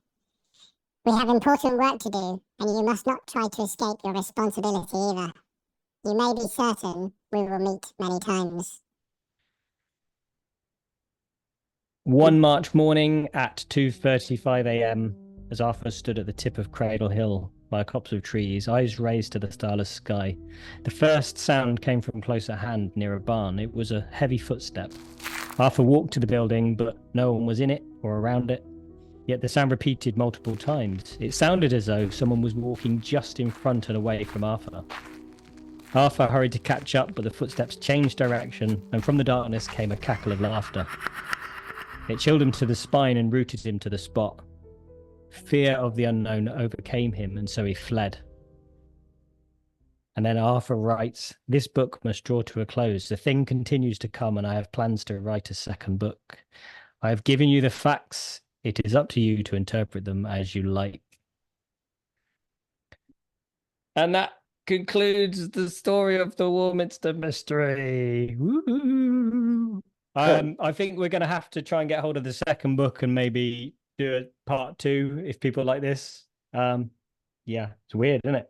C: We have important work to do, and you must not try to escape your responsibility either. You may be certain we will meet many times."
B: One March morning at 2:35 a.m., as Arthur stood at the tip of Cradle Hill by a copse of trees, eyes raised to the starless sky, the first sound came from close at hand near a barn. It was a heavy footstep. Arthur walked to the building, but no one was in it or around it. Yet the sound repeated multiple times. It sounded as though someone was walking just in front and away from Arthur. Arthur hurried to catch up, but the footsteps changed direction, and from the darkness came a cackle of laughter. It chilled him to the spine and rooted him to the spot. Fear of the unknown overcame him, and so he fled. And then Arthur writes, "This book must draw to a close. The thing continues to come, and I have plans to write a second book. I have given you the facts. It is up to you to interpret them as you like." And that concludes the story of the Warminster Mystery. Woo! I think we're going to have to try and get hold of the second book and maybe do a part 2 if people like this. Yeah, it's weird, isn't it?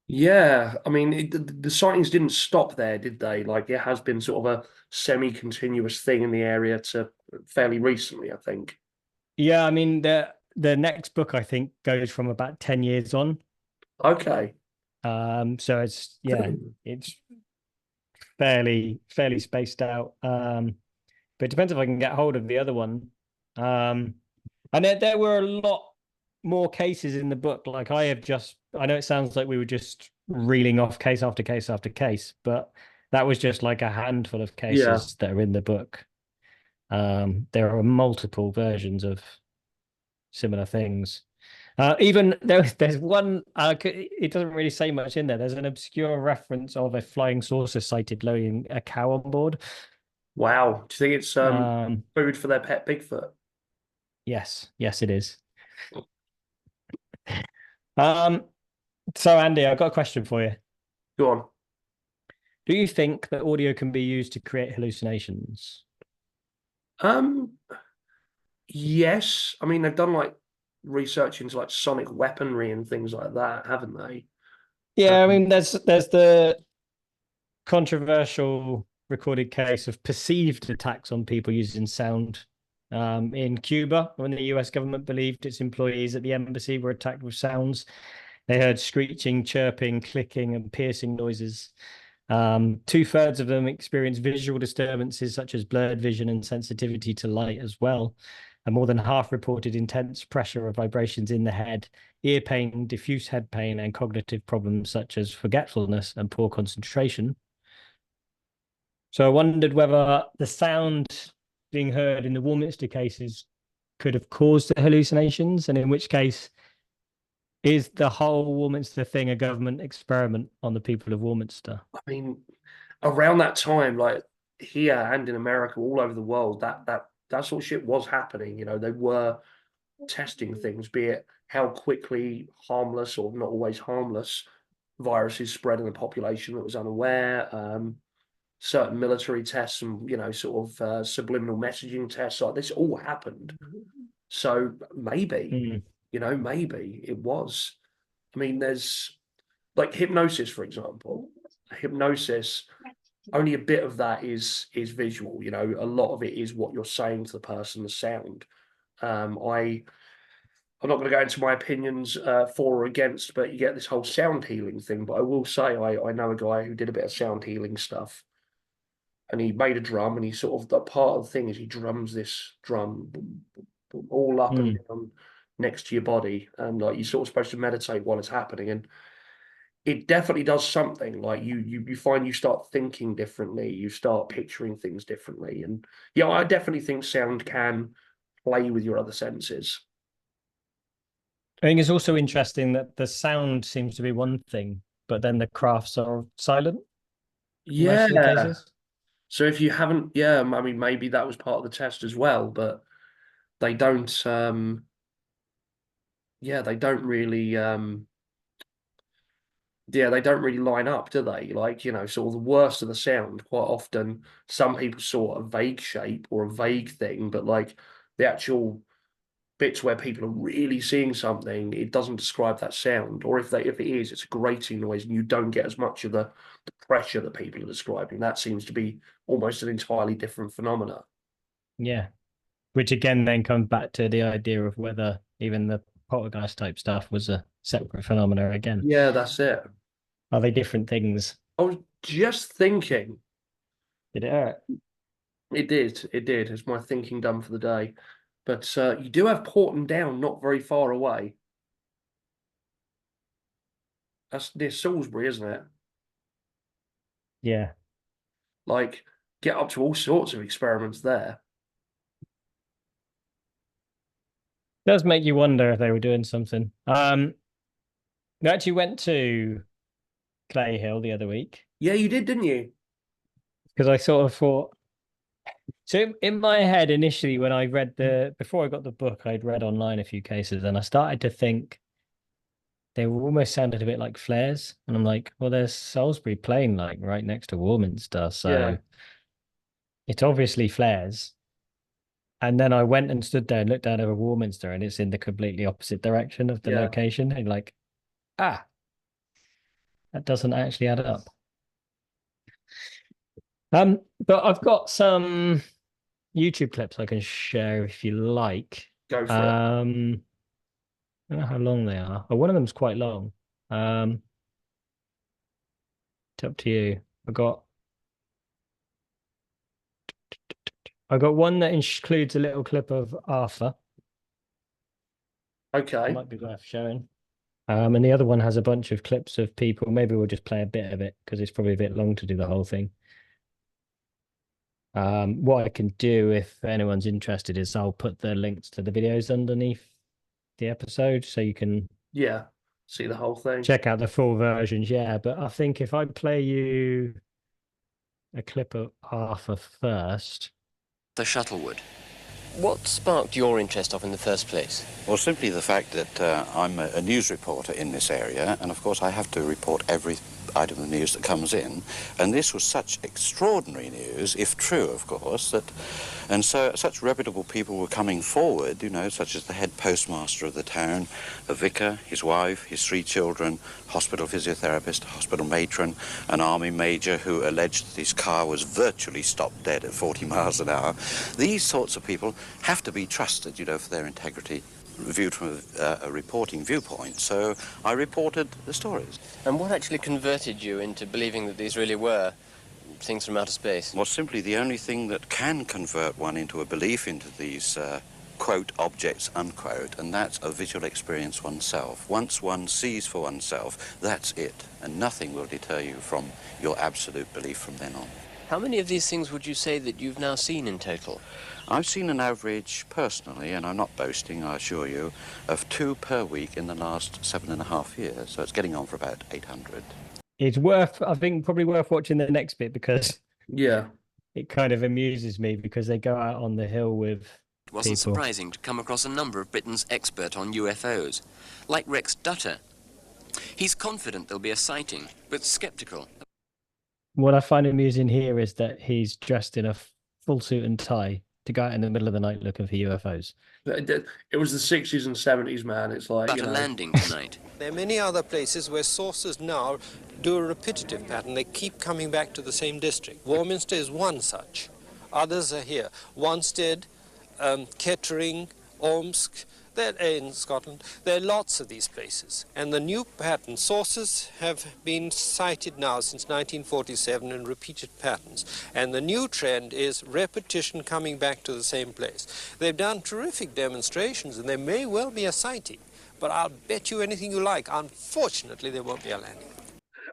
A: Yeah, I mean, the sightings didn't stop there, did they? Like, it has been sort of a semi-continuous thing in the area to fairly recently, I think.
B: Yeah, I mean the next book I think goes from about 10 years on.
A: Okay.
B: So it's fairly spaced out. But it depends if I can get hold of the other one. And there were a lot more cases in the book. Like I know it sounds like we were just reeling off case after case after case, but that was just like a handful of cases that are in the book. There are multiple versions of similar things. Even there's one. It doesn't really say much in there. There's an obscure reference of a flying saucer sighted loading a cow on board.
A: Wow. Do you think it's food for their pet Bigfoot?
B: Yes, it is. So Andy, I've got a question for you.
A: Go on.
B: Do you think that audio can be used to create hallucinations?
A: Yes. I mean, they've done like research into like sonic weaponry and things like that, haven't they?
B: Yeah, I mean, there's the controversial recorded case of perceived attacks on people using sound in Cuba, when the US government believed its employees at the embassy were attacked with sounds. They heard screeching, chirping, clicking, and piercing noises. 2/3 of them experienced visual disturbances such as blurred vision and sensitivity to light as well. And more than half reported intense pressure or vibrations in the head, ear pain, diffuse head pain, and cognitive problems such as forgetfulness and poor concentration. So I wondered whether the sound being heard in the Warminster cases could have caused the hallucinations, and in which case, is the whole Warminster thing a government experiment on the people of Warminster?
A: I mean, around that time, like here and in America, all over the world, that sort of shit was happening. You know, they were testing things, be it how quickly harmless or not always harmless viruses spread in the population that was unaware. Certain military tests and sort of subliminal messaging tests like this all happened. So maybe, maybe it was. I mean, there's like hypnosis, for example. Hypnosis, only a bit of that is visual. You know, a lot of it is what you're saying to the person, the sound. I'm not going to go into my opinions for or against, but you get this whole sound healing thing. But I will say I know a guy who did a bit of sound healing stuff, and he made a drum, and he sort of, the part of the thing is he drums this drum boom, boom, boom, all up and down next to your body, and like you're sort of supposed to meditate while it's happening, and it definitely does something. Like you find you start thinking differently, you start picturing things differently, and yeah, I definitely think sound can play with your other senses.
B: I think it's also interesting that the sound seems to be one thing, but then the crafts are silent in most of the
A: Yeah.
B: cases.
A: So if you haven't, I mean, maybe that was part of the test as well, but they don't, they don't really, they don't really line up, do they? Like, sort of the worst of the sound, quite often, some people saw a vague shape or a vague thing, but like the actual bits where people are really seeing something, it doesn't describe that sound. Or if it is, it's a grating noise and you don't get as much of the pressure that people are describing. That seems to be almost an entirely different phenomena.
B: Yeah. Which again then comes back to the idea of whether even the poltergeist type stuff was a separate phenomena again.
A: Yeah, that's it.
B: Are they different things?
A: I was just thinking.
B: Did it hurt?
A: It did. It did. It's my thinking done for the day. But you do have Porton Down not very far away. That's near Salisbury, isn't it?
B: Yeah.
A: Like, get up to all sorts of experiments there.
B: Does make you wonder if they were doing something. We actually went to Clay Hill the other week
A: Yeah, you did, didn't you?
B: because I sort of thought. So in my head initially, when I read before I got the book, I'd read online a few cases, and I started to think they were almost sounded a bit like flares, and I'm like, well, there's Salisbury Plain like right next to Warminster, so
A: Yeah.
B: it's obviously flares. And then I went and stood there and looked down over Warminster, and it's in the completely opposite direction of the
A: Yeah.
B: location, and like, that doesn't actually add up. But I've got some YouTube clips I can share if you like.
A: Go for it.
B: I don't know how long they are. Oh, one of them's quite long. It's up to you. I got one that includes a little clip of Arthur.
A: Okay.
B: Might be worth showing. And the other one has a bunch of clips of people. Maybe we'll just play a bit of it because it's probably a bit long to do the whole thing. What I can do if anyone's interested is I'll put the links to the videos underneath the episode so you can
A: see the whole thing.
B: Check out the full versions. Yeah, but I think if I play you a clip of Arthur first.
D: The Shuttlewood. What sparked your interest in the first place?
E: Well, simply the fact that I'm a news reporter in this area, and of course I have to report every item of news that comes in, and this was such extraordinary news, if true, of course, and so such reputable people were coming forward, you know, such as the head postmaster of the town, a vicar, his wife, his 3 children, hospital physiotherapist, hospital matron, an army major who alleged that his car was virtually stopped dead at 40 miles an hour. These sorts of people have to be trusted, you know, for their integrity, viewed from a reporting viewpoint. So I reported the stories.
D: And what actually converted you into believing that these really were things from outer space?
E: Well, simply the only thing that can convert one into a belief into these, quote, objects, unquote, and that's a visual experience oneself. Once one sees for oneself, that's it, and nothing will deter you from your absolute belief from then on.
D: How many of these things would you say that you've now seen in total?
E: I've seen an average, personally, and I'm not boasting, I assure you, of 2 per week in the last 7.5 years, so it's getting on for about 800.
B: It's I think, probably worth watching the next bit because it kind of amuses me because they go out on the hill with
D: It wasn't
B: people.
D: surprising to come across a number of Britain's experts on UFOs, like Rex Dutter. He's confident there'll be a sighting, but sceptical.
B: What I find amusing here is that he's dressed in a full suit and tie to go out in the middle of the night looking for UFOs.
A: It was the 60s and 70s, man. It's like,
D: But
A: you know.
D: a landing tonight.
F: There are many other places where sources now do a repetitive pattern. They keep coming back to the same district. Warminster is one such. Others are here. Wanstead, Kettering, Ormsk, they're in Scotland. There are lots of these places. And the new pattern sources have been cited now since 1947 in repeated patterns. And the new trend is repetition coming back to the same place. They've done terrific demonstrations and there may well be a sighting. But I'll bet you anything you like, unfortunately, there won't be a landing.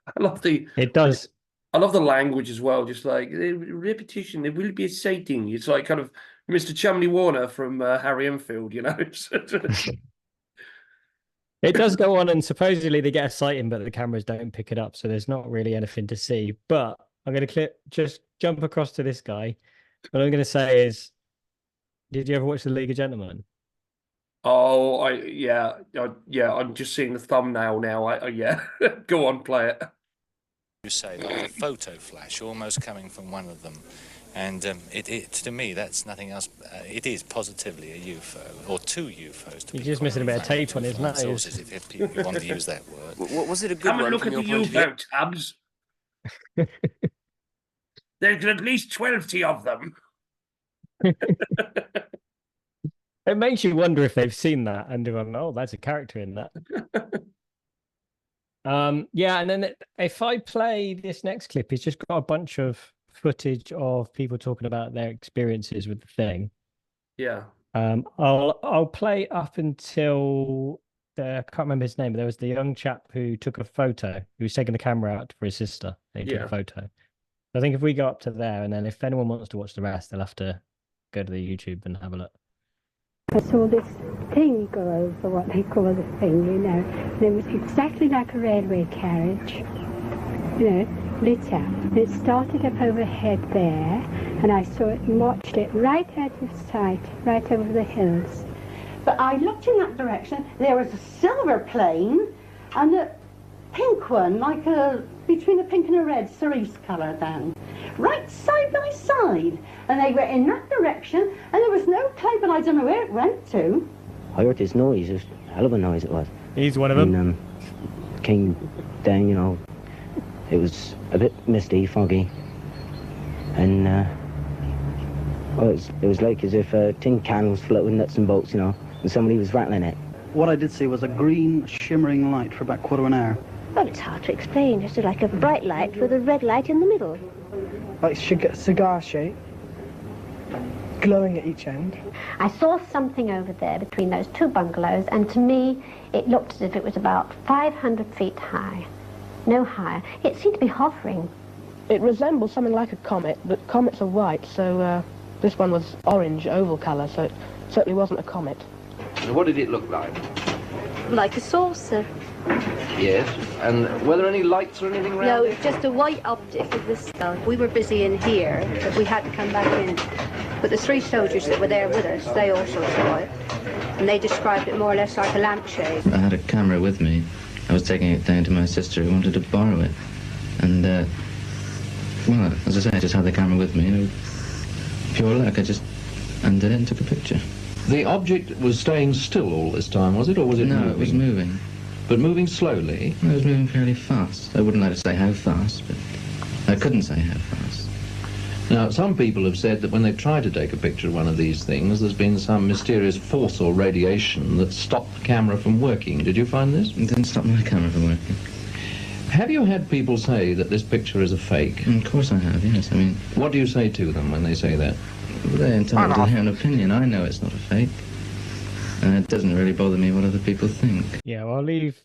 A: I love
B: It does.
A: I love the language as well. Just like repetition, there will be a sighting. It's like kind of Mr. Chumley Warner from Harry Enfield, you know.
B: It does go on, and supposedly they get a sighting, but the cameras don't pick it up, so there's not really anything to see. But I'm going to just jump across to this guy. What I'm going to say is, did you ever watch The League of Gentlemen?
A: Oh, I'm just seeing the thumbnail now. Yeah, go on, play it.
G: You say like a photo flash almost coming from one of them, and it to me that's nothing else. It is positively a UFO or 2 UFOs. To
B: You're just missing a bit of tape on his nose.
G: Sources, if you want to use that word.
D: Was it a good
A: Come and
D: one
A: look
D: from
A: at
D: your
A: the
D: point of view?
A: UFO tabs. There's at least 20 of them.
B: It makes you wonder if they've seen that and gone, oh, that's a character in that. Yeah, and then if I play this next clip, it's just got a bunch of footage of people talking about their experiences with the thing.
A: Yeah.
B: I'll play up until I can't remember his name, but there was the young chap who took a photo. He was taking the camera out for his sister. And he took a photo. I think if we go up to there, and then if anyone wants to watch the rest, they'll have to go to the YouTube and have a look.
H: I saw this thing go over what they call the thing, you know. And it was exactly like a railway carriage, you know, lit up. And it started up overhead there, and I saw it and watched it right out of sight, right over the hills.
I: But I looked in that direction, there was a silver plane and a pink one, like between a pink and a red cerise colour then. Right side by side. And they were in that direction, and there was no clue, but I don't know where it went to.
J: I heard this noise, it was a hell of a noise it was.
B: He's one of them.
J: And came down, you know, it was a bit misty, foggy. And well, it was like as if a tin can was floating nuts and bolts, you know, and somebody was rattling it.
K: What I did see was a green shimmering light for about a quarter of an hour.
L: Well, it's hard to explain. It's like a bright light with a red light in the middle.
M: Like cigar-shaped, glowing at each end.
L: I saw something over there between those two bungalows, and to me, it looked as if it was about 500 feet high. No higher. It seemed to be hovering.
M: It resembled something like a comet, but comets are white, so this one was orange, oval colour, so it certainly wasn't a comet.
N: And what did it look like?
O: Like a saucer.
N: Yes. And were there any lights or anything around?
O: No, it was just a white object of this stuff. We were busy in here, but we had to come back in. But the three soldiers that were there with us, they also saw it. And they described it more or less like a lampshade.
P: I had a camera with me. I was taking it down to my sister who wanted to borrow it. And, well, as I say, I just had the camera with me. You know, pure luck, I just undid it and took a picture.
N: The object was staying still all this time, was it, or was it moving?
P: No, it was moving.
N: But moving slowly?
P: It was moving fairly fast. I wouldn't like to say how fast, but I couldn't say how fast.
N: Now, some people have said that when they try to take a picture of one of these things, there's been some mysterious force or radiation that stopped the camera from working. Did you find this?
P: It didn't stop my camera from working.
N: Have you had people say that this picture is a fake?
P: Of course I have, yes. I mean...
N: What do you say to them when they say that?
P: They're entitled to their own opinion. I know it's not a fake. And it doesn't really bother me what other people think.
B: Yeah, well,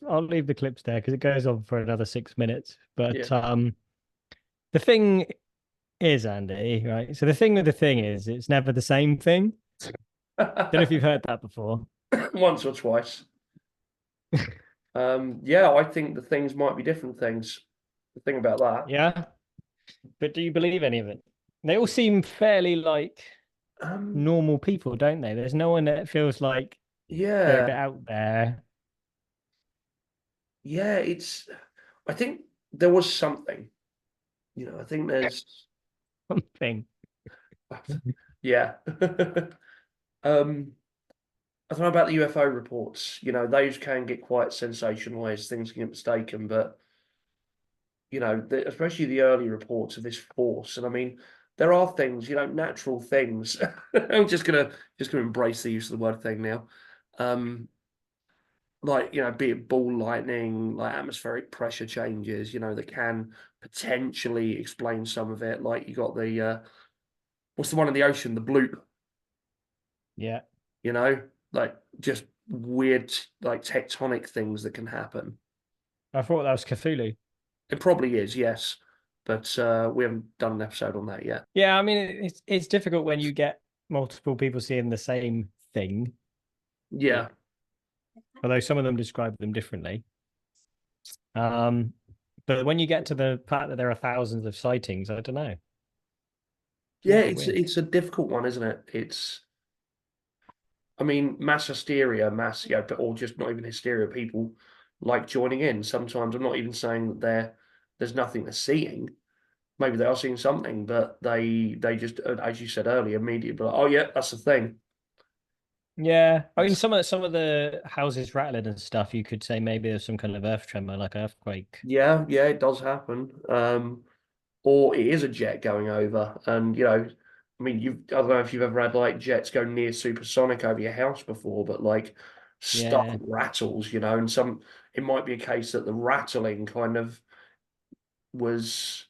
B: I'll leave the clips there because it goes on for another 6 minutes. But the thing is, Andy, right? So the thing with the thing is, it's never the same thing. Don't know if you've heard that before.
A: Once or twice. Yeah, I think the things might be different things. The thing about that.
B: Yeah. But do you believe any of it? They all seem fairly like normal people, don't they? There's no one that feels like they're a bit out there.
A: Yeah, I think there was something. You know, I think there's
B: something.
A: Yeah. I don't know about the UFO reports. You know, those can get quite sensationalized. Things can get mistaken, but you know, especially the early reports of this force. And I mean, there are things, you know, natural things. I'm just gonna embrace the use of the word thing now. Like, you know, be it ball lightning, like atmospheric pressure changes, you know, that can potentially explain some of it. Like you got the what's the one in the ocean, the bloop.
B: Yeah.
A: You know, like just weird like tectonic things that can happen.
B: I thought that was Cthulhu.
A: It probably is, yes. But we haven't done an episode on that yet.
B: Yeah, I mean, it's difficult when you get multiple people seeing the same thing.
A: Yeah.
B: Although some of them describe them differently. But when you get to the fact that there are thousands of sightings, I don't know.
A: Yeah, it's a difficult one, isn't it? I mean, mass hysteria, or just not even hysteria, people like joining in. Sometimes I'm not even saying that there's nothing they're seeing. Maybe they are seeing something, but they just, as you said earlier, immediately, like, oh yeah, that's the thing.
B: Yeah, I mean, some of the houses rattling and stuff, you could say maybe there's some kind of earth tremor, like earthquake.
A: Yeah, it does happen. Or it is a jet going over, and you know, I mean, I don't know if you've ever had like jets go near supersonic over your house before, but like stuff rattles, you know, and it might be a case that the rattling kind of was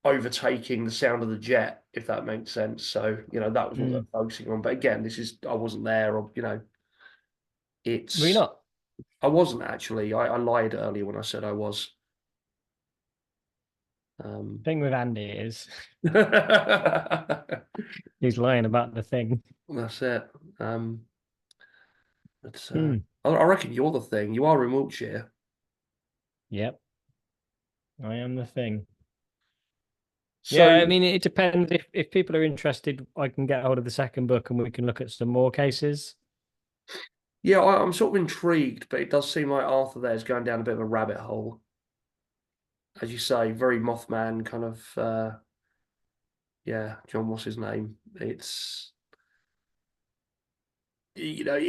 A: overtaking the sound of the jet, if that makes sense. So, you know, that was what they're focusing on. But again, I wasn't there, or, you know,
B: Were you not?
A: I wasn't actually. I lied earlier when I said I was.
B: Thing with Andy is he's lying about the thing.
A: That's it. But
B: Hmm.
A: I reckon you're the thing. You are in Wiltshire.
B: Yep. I am the thing.
A: So,
B: Yeah, I mean, it depends. If people are interested, I can get hold of the second book and we can look at some more cases.
A: yeah, I'm sort of intrigued, but it does seem like Arthur there is going down a bit of a rabbit hole. As you say, very Mothman kind of, yeah, John, what's his name? It's, you know,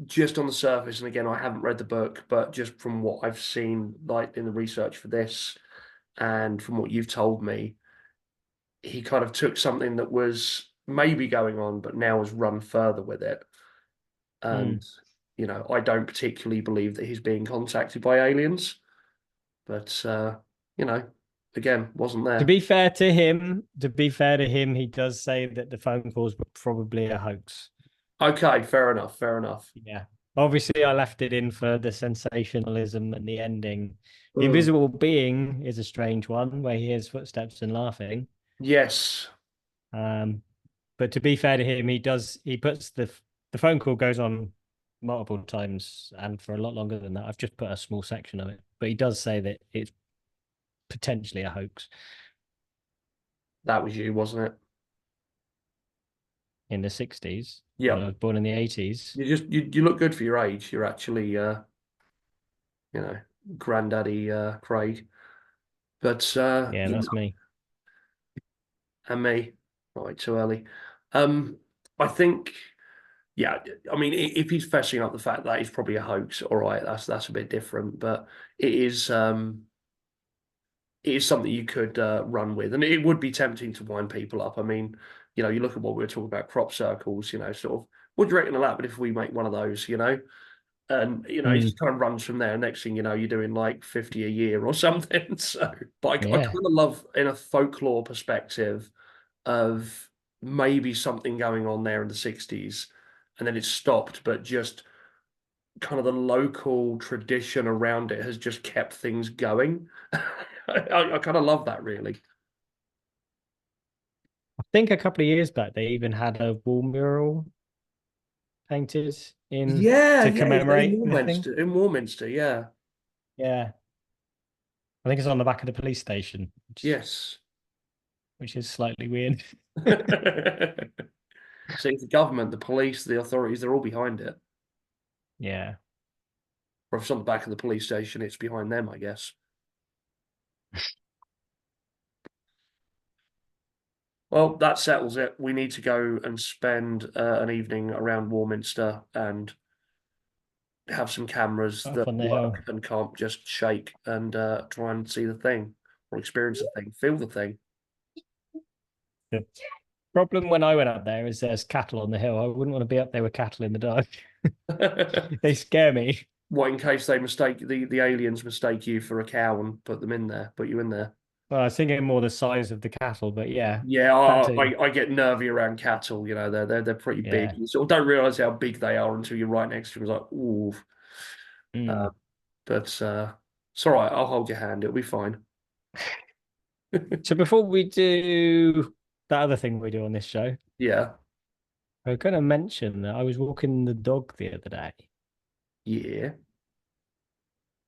A: just on the surface, and again, I haven't read the book, but just from what I've seen, like in the research for this, and from what you've told me, he kind of took something that was maybe going on, but now has run further with it. And, you know, I don't particularly believe that he's being contacted by aliens, but, you know, again, wasn't there.
B: To be fair to him, he does say that the phone calls were probably a hoax.
A: Okay, fair enough, fair enough.
B: Yeah. Obviously, I left it in for the sensationalism and the ending. The invisible being is a strange one where he hears footsteps and laughing.
A: Yes.
B: But to be fair to him, he puts the phone call goes on multiple times and for a lot longer than that. I've just put a small section of it, but he does say that it's potentially a hoax.
A: That was you, wasn't it?
B: In the 60s.
A: Yeah.
B: I was born in the 80s.
A: You look good for your age. You're actually, you know, granddaddy Craig. But
B: yeah, that's me.
A: And me. Not too early. I think, yeah, I mean, if he's fessing up the fact that it's probably a hoax, all right, that's a bit different. But it is something you could run with, and it would be tempting to wind people up. I mean, you know, you look at what we were talking about, crop circles, you know, sort of, what do you reckon of that? But if we make one of those, you know, and, you know, it just kind of runs from there. Next thing you know, you're doing like 50 a year or something. So, but I kind of love, in a folklore perspective, of maybe something going on there in the 60s, and then it's stopped, but just kind of the local tradition around it has just kept things going. I kind of love that, really.
B: I think a couple of years back they even had a wall mural painted to commemorate
A: in Warminster, yeah.
B: Yeah. I think it's on the back of the police station.
A: Yes.
B: Which is slightly weird.
A: See, the government, the police, the authorities, they're all behind it.
B: Yeah.
A: Or if it's on the back of the police station, it's behind them, I guess. Well, that settles it. We need to go and spend an evening around Warminster and have some cameras that work and can't just shake, and try and see the thing or experience the thing, feel the thing.
B: The problem when I went up there is there's cattle on the hill. I wouldn't want to be up there with cattle in the dark. They scare me.
A: What, in case they mistake the aliens mistake you for a cow and put you in there?
B: Well, I was thinking more the size of the cattle, but yeah.
A: Yeah, I get nervy around cattle. You know, they're pretty big. You sort of don't realise how big they are until you're right next to them. It's like, ooh. But it's all right. I'll hold your hand. It'll be fine.
B: So before we do that other thing we do on this show,
A: yeah,
B: I was going to mention that I was walking the dog the other day.
A: Yeah.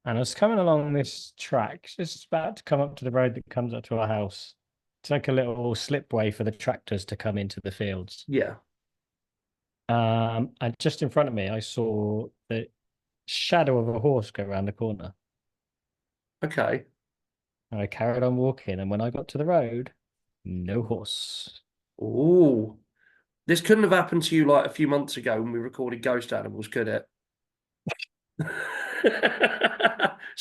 B: And I was coming along this track, just about to come up to the road that comes up to our house. It's like a little slipway for the tractors to come into the fields.
A: Yeah.
B: And just in front of me, I saw the shadow of a horse go around the corner.
A: Okay.
B: And I carried on walking, and when I got to the road, no horse.
A: Oh, this couldn't have happened to you like a few months ago when we recorded Ghost Animals, could it?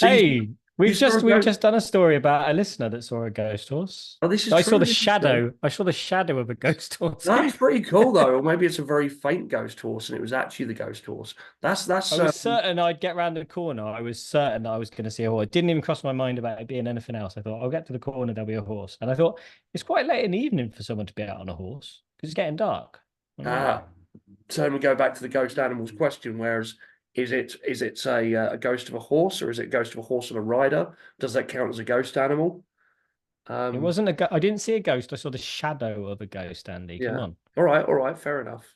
B: Hey, we've just done a story about a listener that saw a ghost horse.
A: Oh, this is
B: I
A: true.
B: saw the shadow. I saw the shadow of a ghost horse.
A: That's pretty cool, though. Or maybe it's a very faint ghost horse, and it was actually the ghost horse. That's.
B: I was certain I'd get round the corner. I was certain I was going to see a horse. It didn't even cross my mind about it being anything else. I thought I'll get to the corner, there'll be a horse, and I thought it's quite late in the evening for someone to be out on a horse because it's getting dark.
A: So then we go back to the ghost animals question. Whereas, is it a ghost of a horse, or is it a ghost of a horse and a rider? Does that count as a ghost animal?
B: It wasn't I didn't see a ghost. I saw the shadow of a ghost, Andy.
A: Yeah.
B: Come on.
A: All right, fair enough.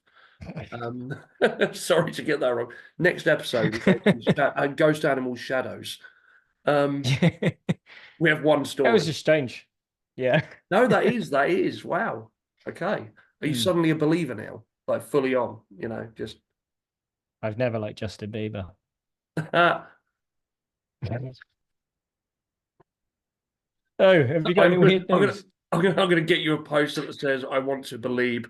A: Sorry to get that wrong. Next episode, Ghost Animal Shadows. We have one story.
B: That was just strange. Yeah.
A: No, that is. Wow. Okay. Are you suddenly a believer now? Like fully on, just.
B: I've never liked Justin Bieber. Oh, have you got any weird news?
A: I'm gonna get you a post that says "I want to believe."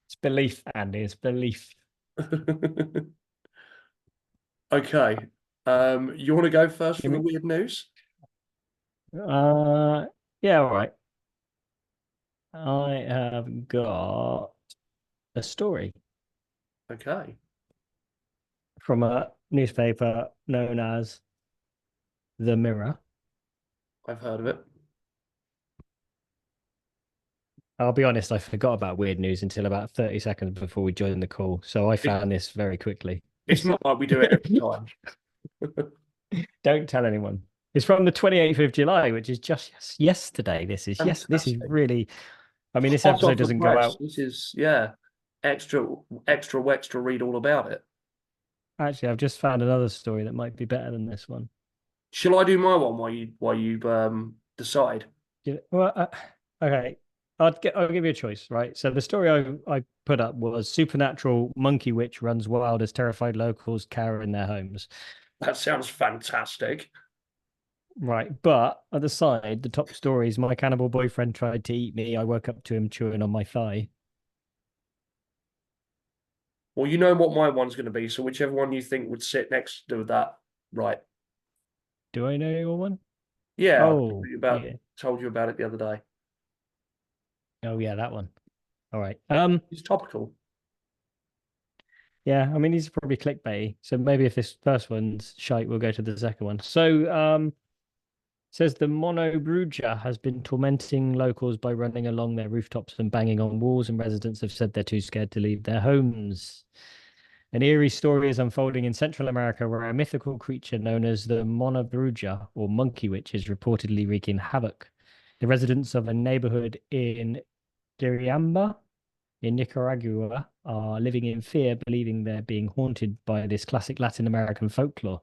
B: It's belief, Andy. It's belief.
A: Okay. You want to go first for the weird news?
B: Yeah, all right. I have got a story.
A: Okay.
B: From a newspaper known as The Mirror.
A: I've heard of it.
B: I'll be honest, I forgot about weird news until about 30 seconds before we joined the call. So I found this very quickly.
A: It's not like we do it every time.
B: Don't tell anyone. It's from the 28th of July, which is just yesterday. This is really. I mean, this episode doesn't go out.
A: This is extra read all about it.
B: Actually, I've just found another story that might be better than this one.
A: Shall I do my one while you decide?
B: Yeah, well, okay. I'll give you a choice, right? So the story I put up was supernatural monkey witch runs wild as terrified locals cower in their homes.
A: That sounds fantastic.
B: Right, but at the side, the top story is my cannibal boyfriend tried to eat me. I woke up to him chewing on my thigh.
A: Well, you know what my one's going to be, so whichever one you think would sit next to that, right?
B: Do I know your one?
A: Yeah,
B: Oh,
A: told you about it the other day.
B: Oh yeah, that one. All right.
A: It's topical.
B: Yeah, I mean he's probably clickbait. So maybe if this first one's shite, we'll go to the second one. So says the Mono Bruja has been tormenting locals by running along their rooftops and banging on walls, and residents have said they're too scared to leave their homes. An eerie story is unfolding in Central America where a mythical creature known as the Mono Bruja or monkey witch is reportedly wreaking havoc. The residents of a neighborhood in Diriamba in Nicaragua are living in fear, believing they're being haunted by this classic Latin American folklore.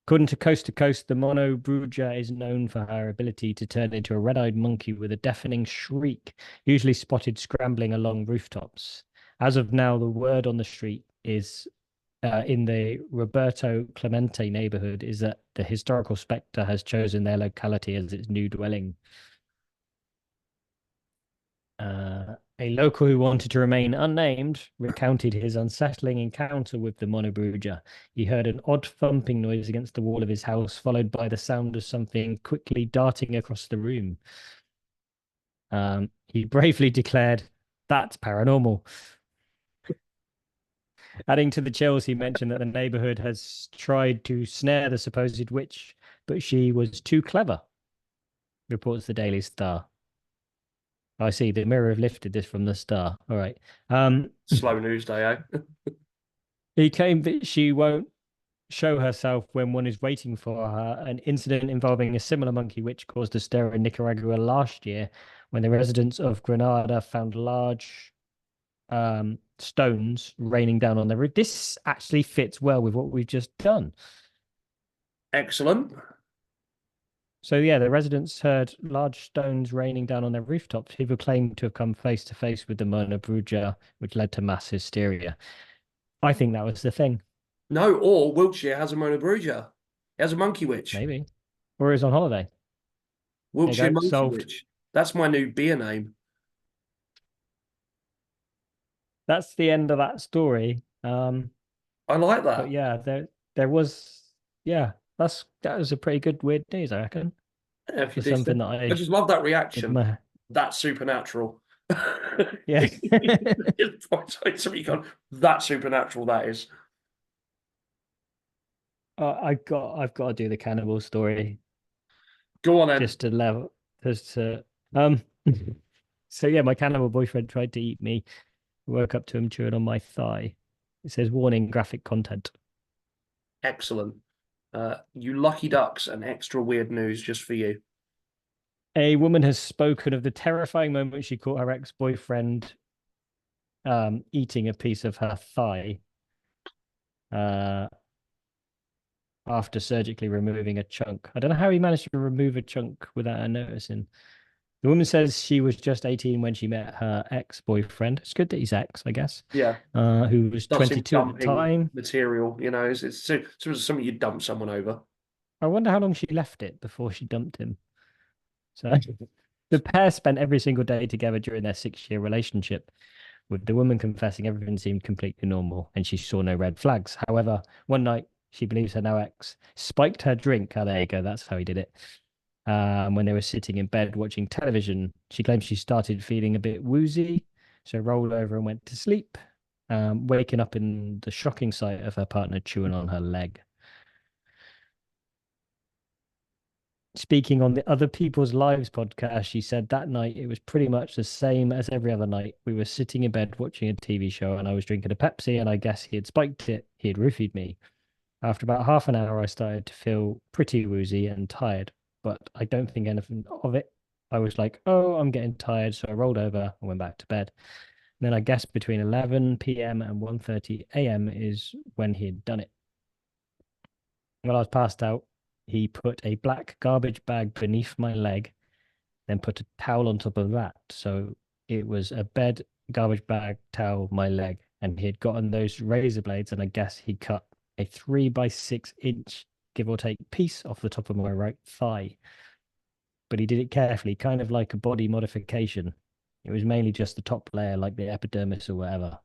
B: According to Coast, the Mono Bruja is known for her ability to turn into a red-eyed monkey with a deafening shriek, usually spotted scrambling along rooftops. As of now, the word on the street is in the Roberto Clemente neighborhood is that the historical spectre has chosen their locality as its new dwelling. A local who wanted to remain unnamed recounted his unsettling encounter with the Mono Bruja. He heard an odd thumping noise against the wall of his house, followed by the sound of something quickly darting across the room. He bravely declared, "That's paranormal." Adding to the chills, he mentioned that the neighborhood has tried to snare the supposed witch, but she was too clever, reports the Daily Star. I see. The Mirror have lifted this from the Star. All right.
A: Slow news day, eh?
B: He claimed that she won't show herself when one is waiting for her. An incident involving a similar monkey witch caused a stir in Nicaragua last year when the residents of Granada found large stones raining down on their roof. This actually fits well with what we've just done.
A: Excellent.
B: So yeah, the residents heard large stones raining down on their rooftops. People claimed to have come face to face with the Mono Bruja, which led to mass hysteria. I think that was the thing.
A: No, or Wiltshire has a Mono Bruja. It has a monkey witch.
B: Maybe. Or is on holiday.
A: Wiltshire Monkey Witch. That's my new beer name.
B: That's the end of that story.
A: I like that.
B: But yeah, there was that was a pretty good weird news, I reckon.
A: Yeah, if you something that I just love that reaction. That's supernatural.
B: Yeah.
A: That's supernatural, that is.
B: I've got to do the cannibal story.
A: Go on then.
B: Just to so yeah, my cannibal boyfriend tried to eat me. Woke up to him chewing on my thigh. It says warning, graphic content.
A: Excellent. You lucky ducks, and extra weird news just for you.
B: A woman has spoken of the terrifying moment she caught her ex-boyfriend eating a piece of her thigh after surgically removing a chunk. I don't know how he managed to remove a chunk without her noticing. The woman says she was just 18 when she met her ex-boyfriend. It's good that he's ex, I guess.
A: Yeah.
B: Who was
A: Does seem
B: 22 at the
A: dumping
B: time.
A: material, it's something you dump someone over.
B: I wonder how long she left it before she dumped him. So the pair spent every single day together during their 6-year relationship, with the woman confessing everything seemed completely normal and she saw no red flags. However, one night she believes her now ex spiked her drink. Oh, there you go. That's how he did it. When they were sitting in bed watching television, she claims she started feeling a bit woozy, so rolled over and went to sleep, waking up in the shocking sight of her partner chewing on her leg. Speaking on the Other People's Lives podcast, she said that night it was pretty much the same as every other night. We were sitting in bed watching a TV show and I was drinking a Pepsi and I guess he had spiked it. He had roofied me. After about half an hour, I started to feel pretty woozy and tired, but I don't think anything of it. I was like, oh, I'm getting tired. So I rolled over and went back to bed. And then I guess between 11 p.m. and 1:30 a.m. is when he had done it. While I was passed out, he put a black garbage bag beneath my leg, then put a towel on top of that. So it was a bed, garbage bag, towel, my leg. And he had gotten those razor blades, and I guess he cut a 3-by-6-inch, give or take, piece off the top of my right thigh. But he did it carefully, kind of like a body modification. It was mainly just the top layer, like the epidermis or whatever.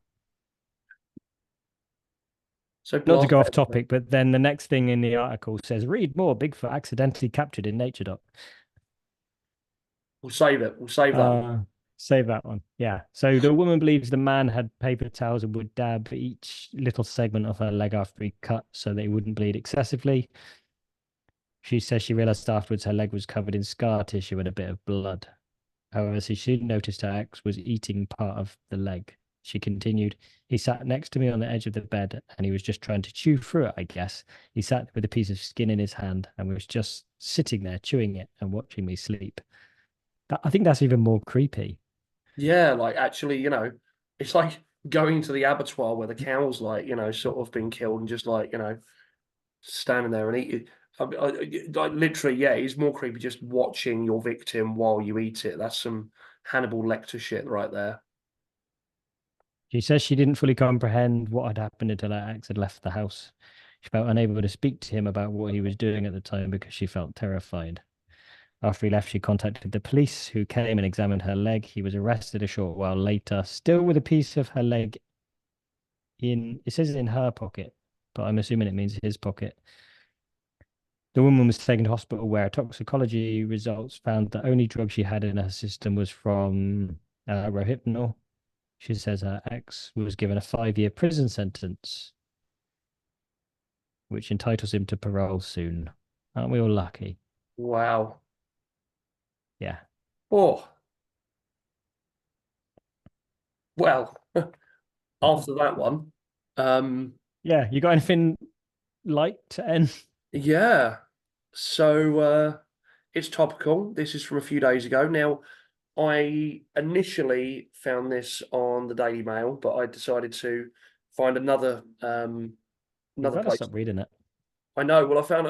A: So
B: not to go off topic, but then the next thing in the article says, read more, Bigfoot accidentally captured in Nature Doc.
A: We'll save it. We'll save that one.
B: Save that one. Yeah. So the woman believes the man had paper towels and would dab each little segment of her leg after he cut so they wouldn't bleed excessively. She says she realized afterwards her leg was covered in scar tissue and a bit of blood. However, she noticed her ex was eating part of the leg. She continued, he sat next to me on the edge of the bed and he was just trying to chew through it, I guess. He sat with a piece of skin in his hand and was just sitting there chewing it and watching me sleep. I think that's even more creepy.
A: Yeah, like actually, it's like going to the abattoir where the cow's like, sort of been killed and just like, standing there and eat it. Like literally, yeah, it's more creepy just watching your victim while you eat it. That's some Hannibal Lecter shit right there.
B: She says she didn't fully comprehend what had happened until her ex had left the house. She felt unable to speak to him about what he was doing at the time because she felt terrified. After he left, she contacted the police, who came and examined her leg. He was arrested a short while later, still with a piece of her leg it says in her pocket, but I'm assuming it means his pocket. The woman was taken to hospital where toxicology results found the only drug she had in her system was from Rohypnol. She says her ex was given a 5-year prison sentence, which entitles him to parole soon. Aren't we all lucky?
A: Wow.
B: Yeah.
A: Oh. Well, after that one,
B: yeah, you got anything light to end?
A: Yeah. So it's topical. This is from a few days ago. Now, I initially found this on the Daily Mail, but I decided to find another place.
B: Stop reading it.
A: I know. Well, I found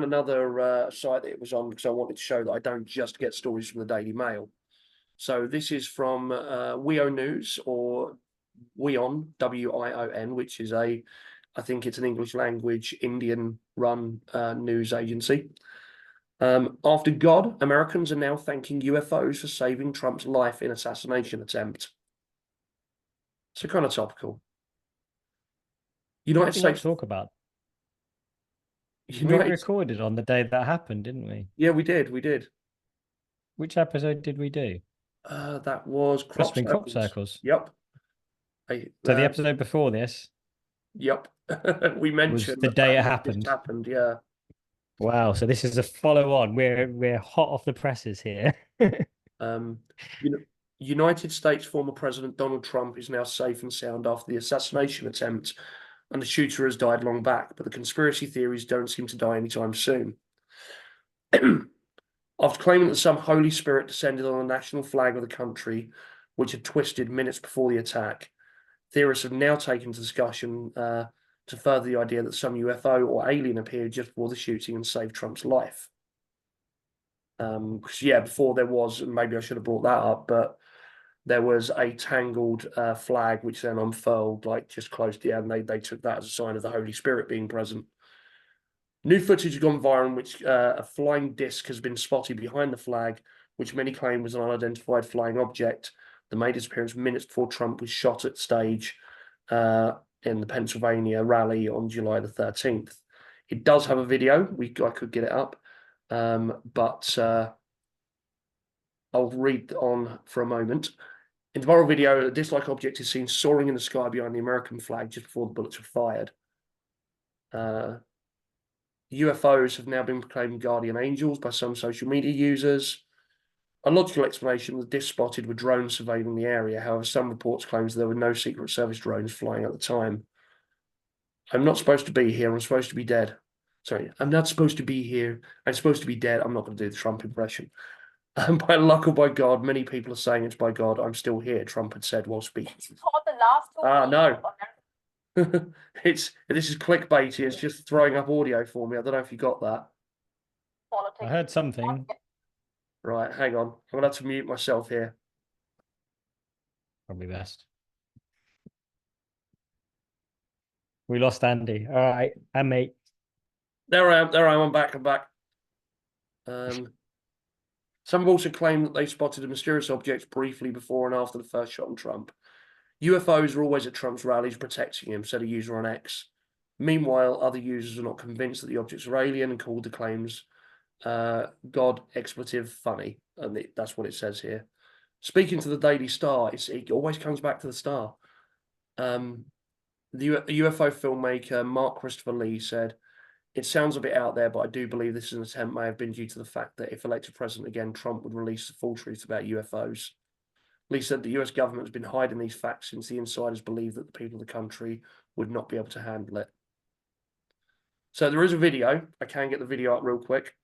A: another site that it was on because I wanted to show that I don't just get stories from the Daily Mail. So this is from Wion News, or Wion, W-I-O-N, which is I think it's an English language Indian-run news agency. After God, Americans are now thanking UFOs for saving Trump's life in assassination attempt. So kind of topical. United States
B: talk about. We recorded on the day that happened, didn't we?
A: Yeah, we did. We did.
B: Which episode did we do?
A: That was
B: Crop Circles.
A: Yep.
B: So the episode before this.
A: Yep. We mentioned
B: the day it happened.
A: Happened, yeah.
B: Wow. So this is a follow-on. We're hot off the presses here.
A: United States former President Donald Trump is now safe and sound after the assassination attempt, and the shooter has died long back, but the conspiracy theories don't seem to die anytime soon. After claiming that some holy spirit descended on the national flag of the country, which had twisted minutes before the attack, theorists have now taken to discussion to further the idea that some UFO or alien appeared just before the shooting and saved Trump's life. Because, yeah, before there was, and maybe I should have brought that up, but there was a tangled flag which then unfurled, like just close to the end. They took that as a sign of the Holy Spirit being present. New footage has gone viral in which a flying disc has been spotted behind the flag, which many claim was an unidentified flying object that made its appearance minutes before Trump was shot at stage in the Pennsylvania rally on July the 13th. It does have a video. I could get it up, but I'll read on for a moment. In the viral video, a disc-like object is seen soaring in the sky behind the American flag just before the bullets were fired. UFOs have now been proclaimed guardian angels by some social media users. A logical explanation: the disc spotted were drones surveilling the area. However, some reports claim there were no Secret Service drones flying at the time. I'm not supposed to be here. I'm supposed to be dead. Sorry, I'm not supposed to be here. I'm supposed to be dead. I'm not going to do the Trump impression. By luck or by God, many people are saying it's by God. I'm still here, Trump had said while speaking. No. This is clickbaity. It's just throwing up audio for me. I don't know if you got that.
B: I heard something.
A: Right, hang on. I'm gonna have to mute myself here.
B: Probably best. We lost Andy. All right, and mate.
A: There I am. I'm back. Some have also claimed that they spotted a mysterious object briefly before and after the first shot on Trump. UFOs are always at Trump's rallies protecting him, said a user on X. Meanwhile, other users are not convinced that the objects are alien and called the claims God expletive funny. And that's what it says here. Speaking to the Daily Star, it always comes back to the Star. The UFO filmmaker Mark Christopher Lee said, "It sounds a bit out there, but I do believe this is an attempt may have been due to the fact that if elected president again, Trump would release the full truth about UFOs. Lee said the US government has been hiding these facts since the insiders believed that the people of the country would not be able to handle it. So there is a video. I can get the video up real quick.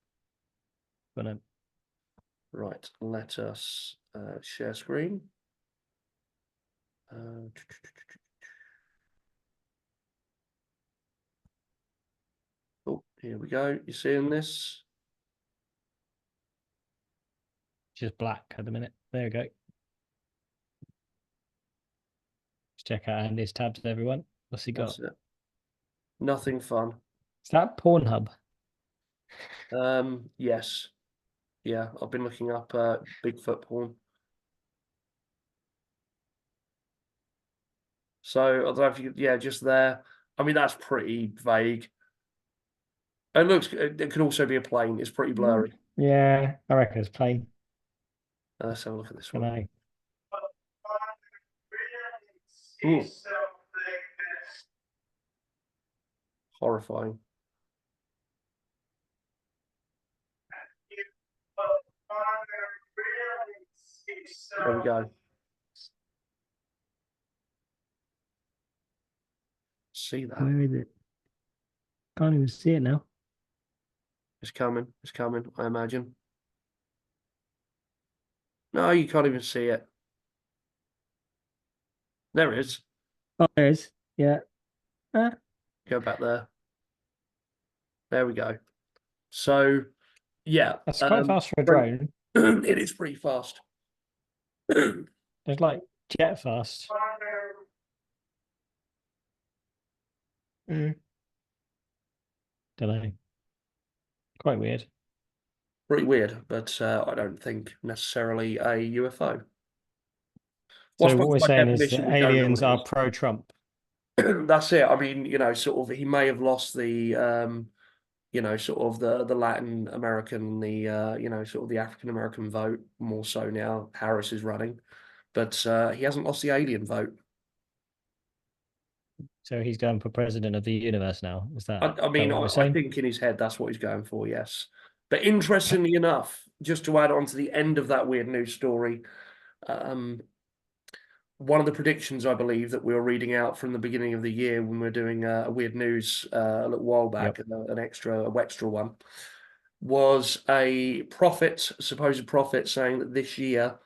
A: Right, let us share screen. Oh, here we go. You seeing this?
B: Just black at the minute. There we go. Let's check out Andy's tabs, everyone. What's he got?
A: Nothing fun.
B: Is that Pornhub?
A: Yes. Yeah, I've been looking up Bigfoot porn. So I don't know if you, yeah, just there. I mean, that's pretty vague. It could also be a plane. It's pretty blurry.
B: Yeah, I reckon it's plain.
A: Let's have a look at this one. Horrifying. There we go. See that?
B: Where is it? Can't even see it now.
A: It's coming. It's coming, I imagine. No, you can't even see it. There it is.
B: Oh, there it is. Yeah.
A: Go back there. There we go. So, yeah.
B: That's quite fast for a drone.
A: It is pretty fast.
B: It's like jet fast. Don't know. Quite weird.
A: Pretty weird, but I don't think necessarily a UFO.
B: So what we're saying is that aliens are pro-Trump.
A: That's it. I mean, you know, sort of, he may have lost the, you know, sort of the Latin American, the, you know, sort of the African American vote more so now. Harris is running, but he hasn't lost the alien vote.
B: So he's going for president of the universe now. Is that?
A: I mean, I think in his head that's what he's going for. Yes, but interestingly enough, just to add on to the end of that weird news story, one of the predictions I believe that we were reading out from the beginning of the year when we were doing a weird news a little while back, an extra one. was a prophet, supposed prophet, saying that this year,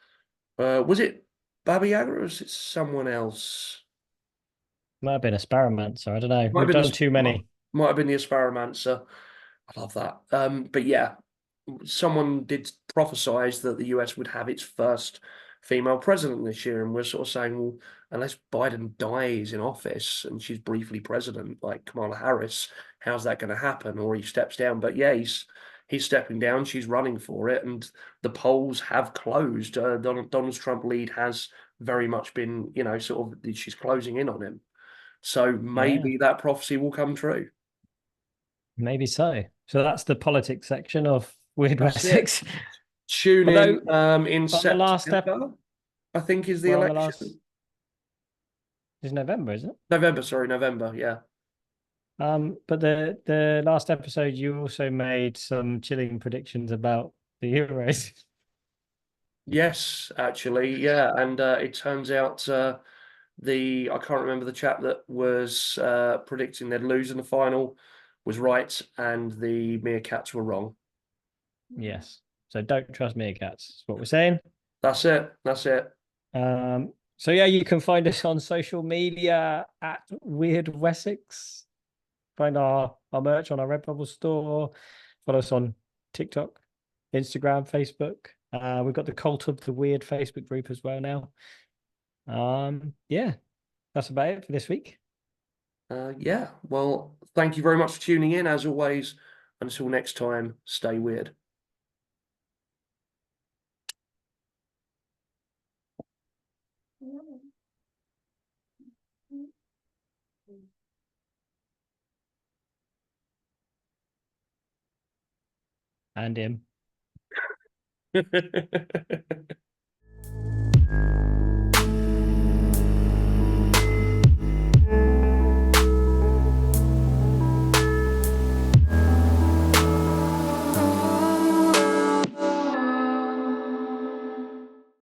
A: was it Baba Yaga or was it someone else?
B: Might have been a Sparrowmancer. I don't know.
A: Might have
B: We've
A: been
B: done too many.
A: Might have been the Asparamancer. I love that. But yeah, someone did prophesize that the US would have its first female president this year, and we're sort of saying, well, unless Biden dies in office and she's briefly president, like Kamala Harris, how's that going to happen? Or he steps down. But yeah, he's stepping down. She's running for it, and the polls have closed. Donald Trump lead has very much been, sort of she's closing in on him. So maybe that prophecy will come true.
B: Maybe so. So that's the politics section of Wyrd Wessex.
A: Tune in September,
B: last
A: I think, is the election.
B: It's November, isn't it?
A: November, yeah.
B: But the last episode, you also made some chilling predictions about the Euros.
A: Yes, actually, yeah. And it turns out I can't remember the chap that was predicting they'd lose in the final was right, and the meerkats were wrong.
B: Yes. So don't trust meerkats. That's what we're saying.
A: That's it.
B: So yeah, you can find us on social media at Wyrd Wessex. Find our merch on our Redbubble store. Follow us on TikTok, Instagram, Facebook. We've got the Cult of the Wyrd Facebook group as well now. Yeah, that's about it for this week.
A: Yeah, well, thank you very much for tuning in. As always, until next time, stay weird.
B: And him.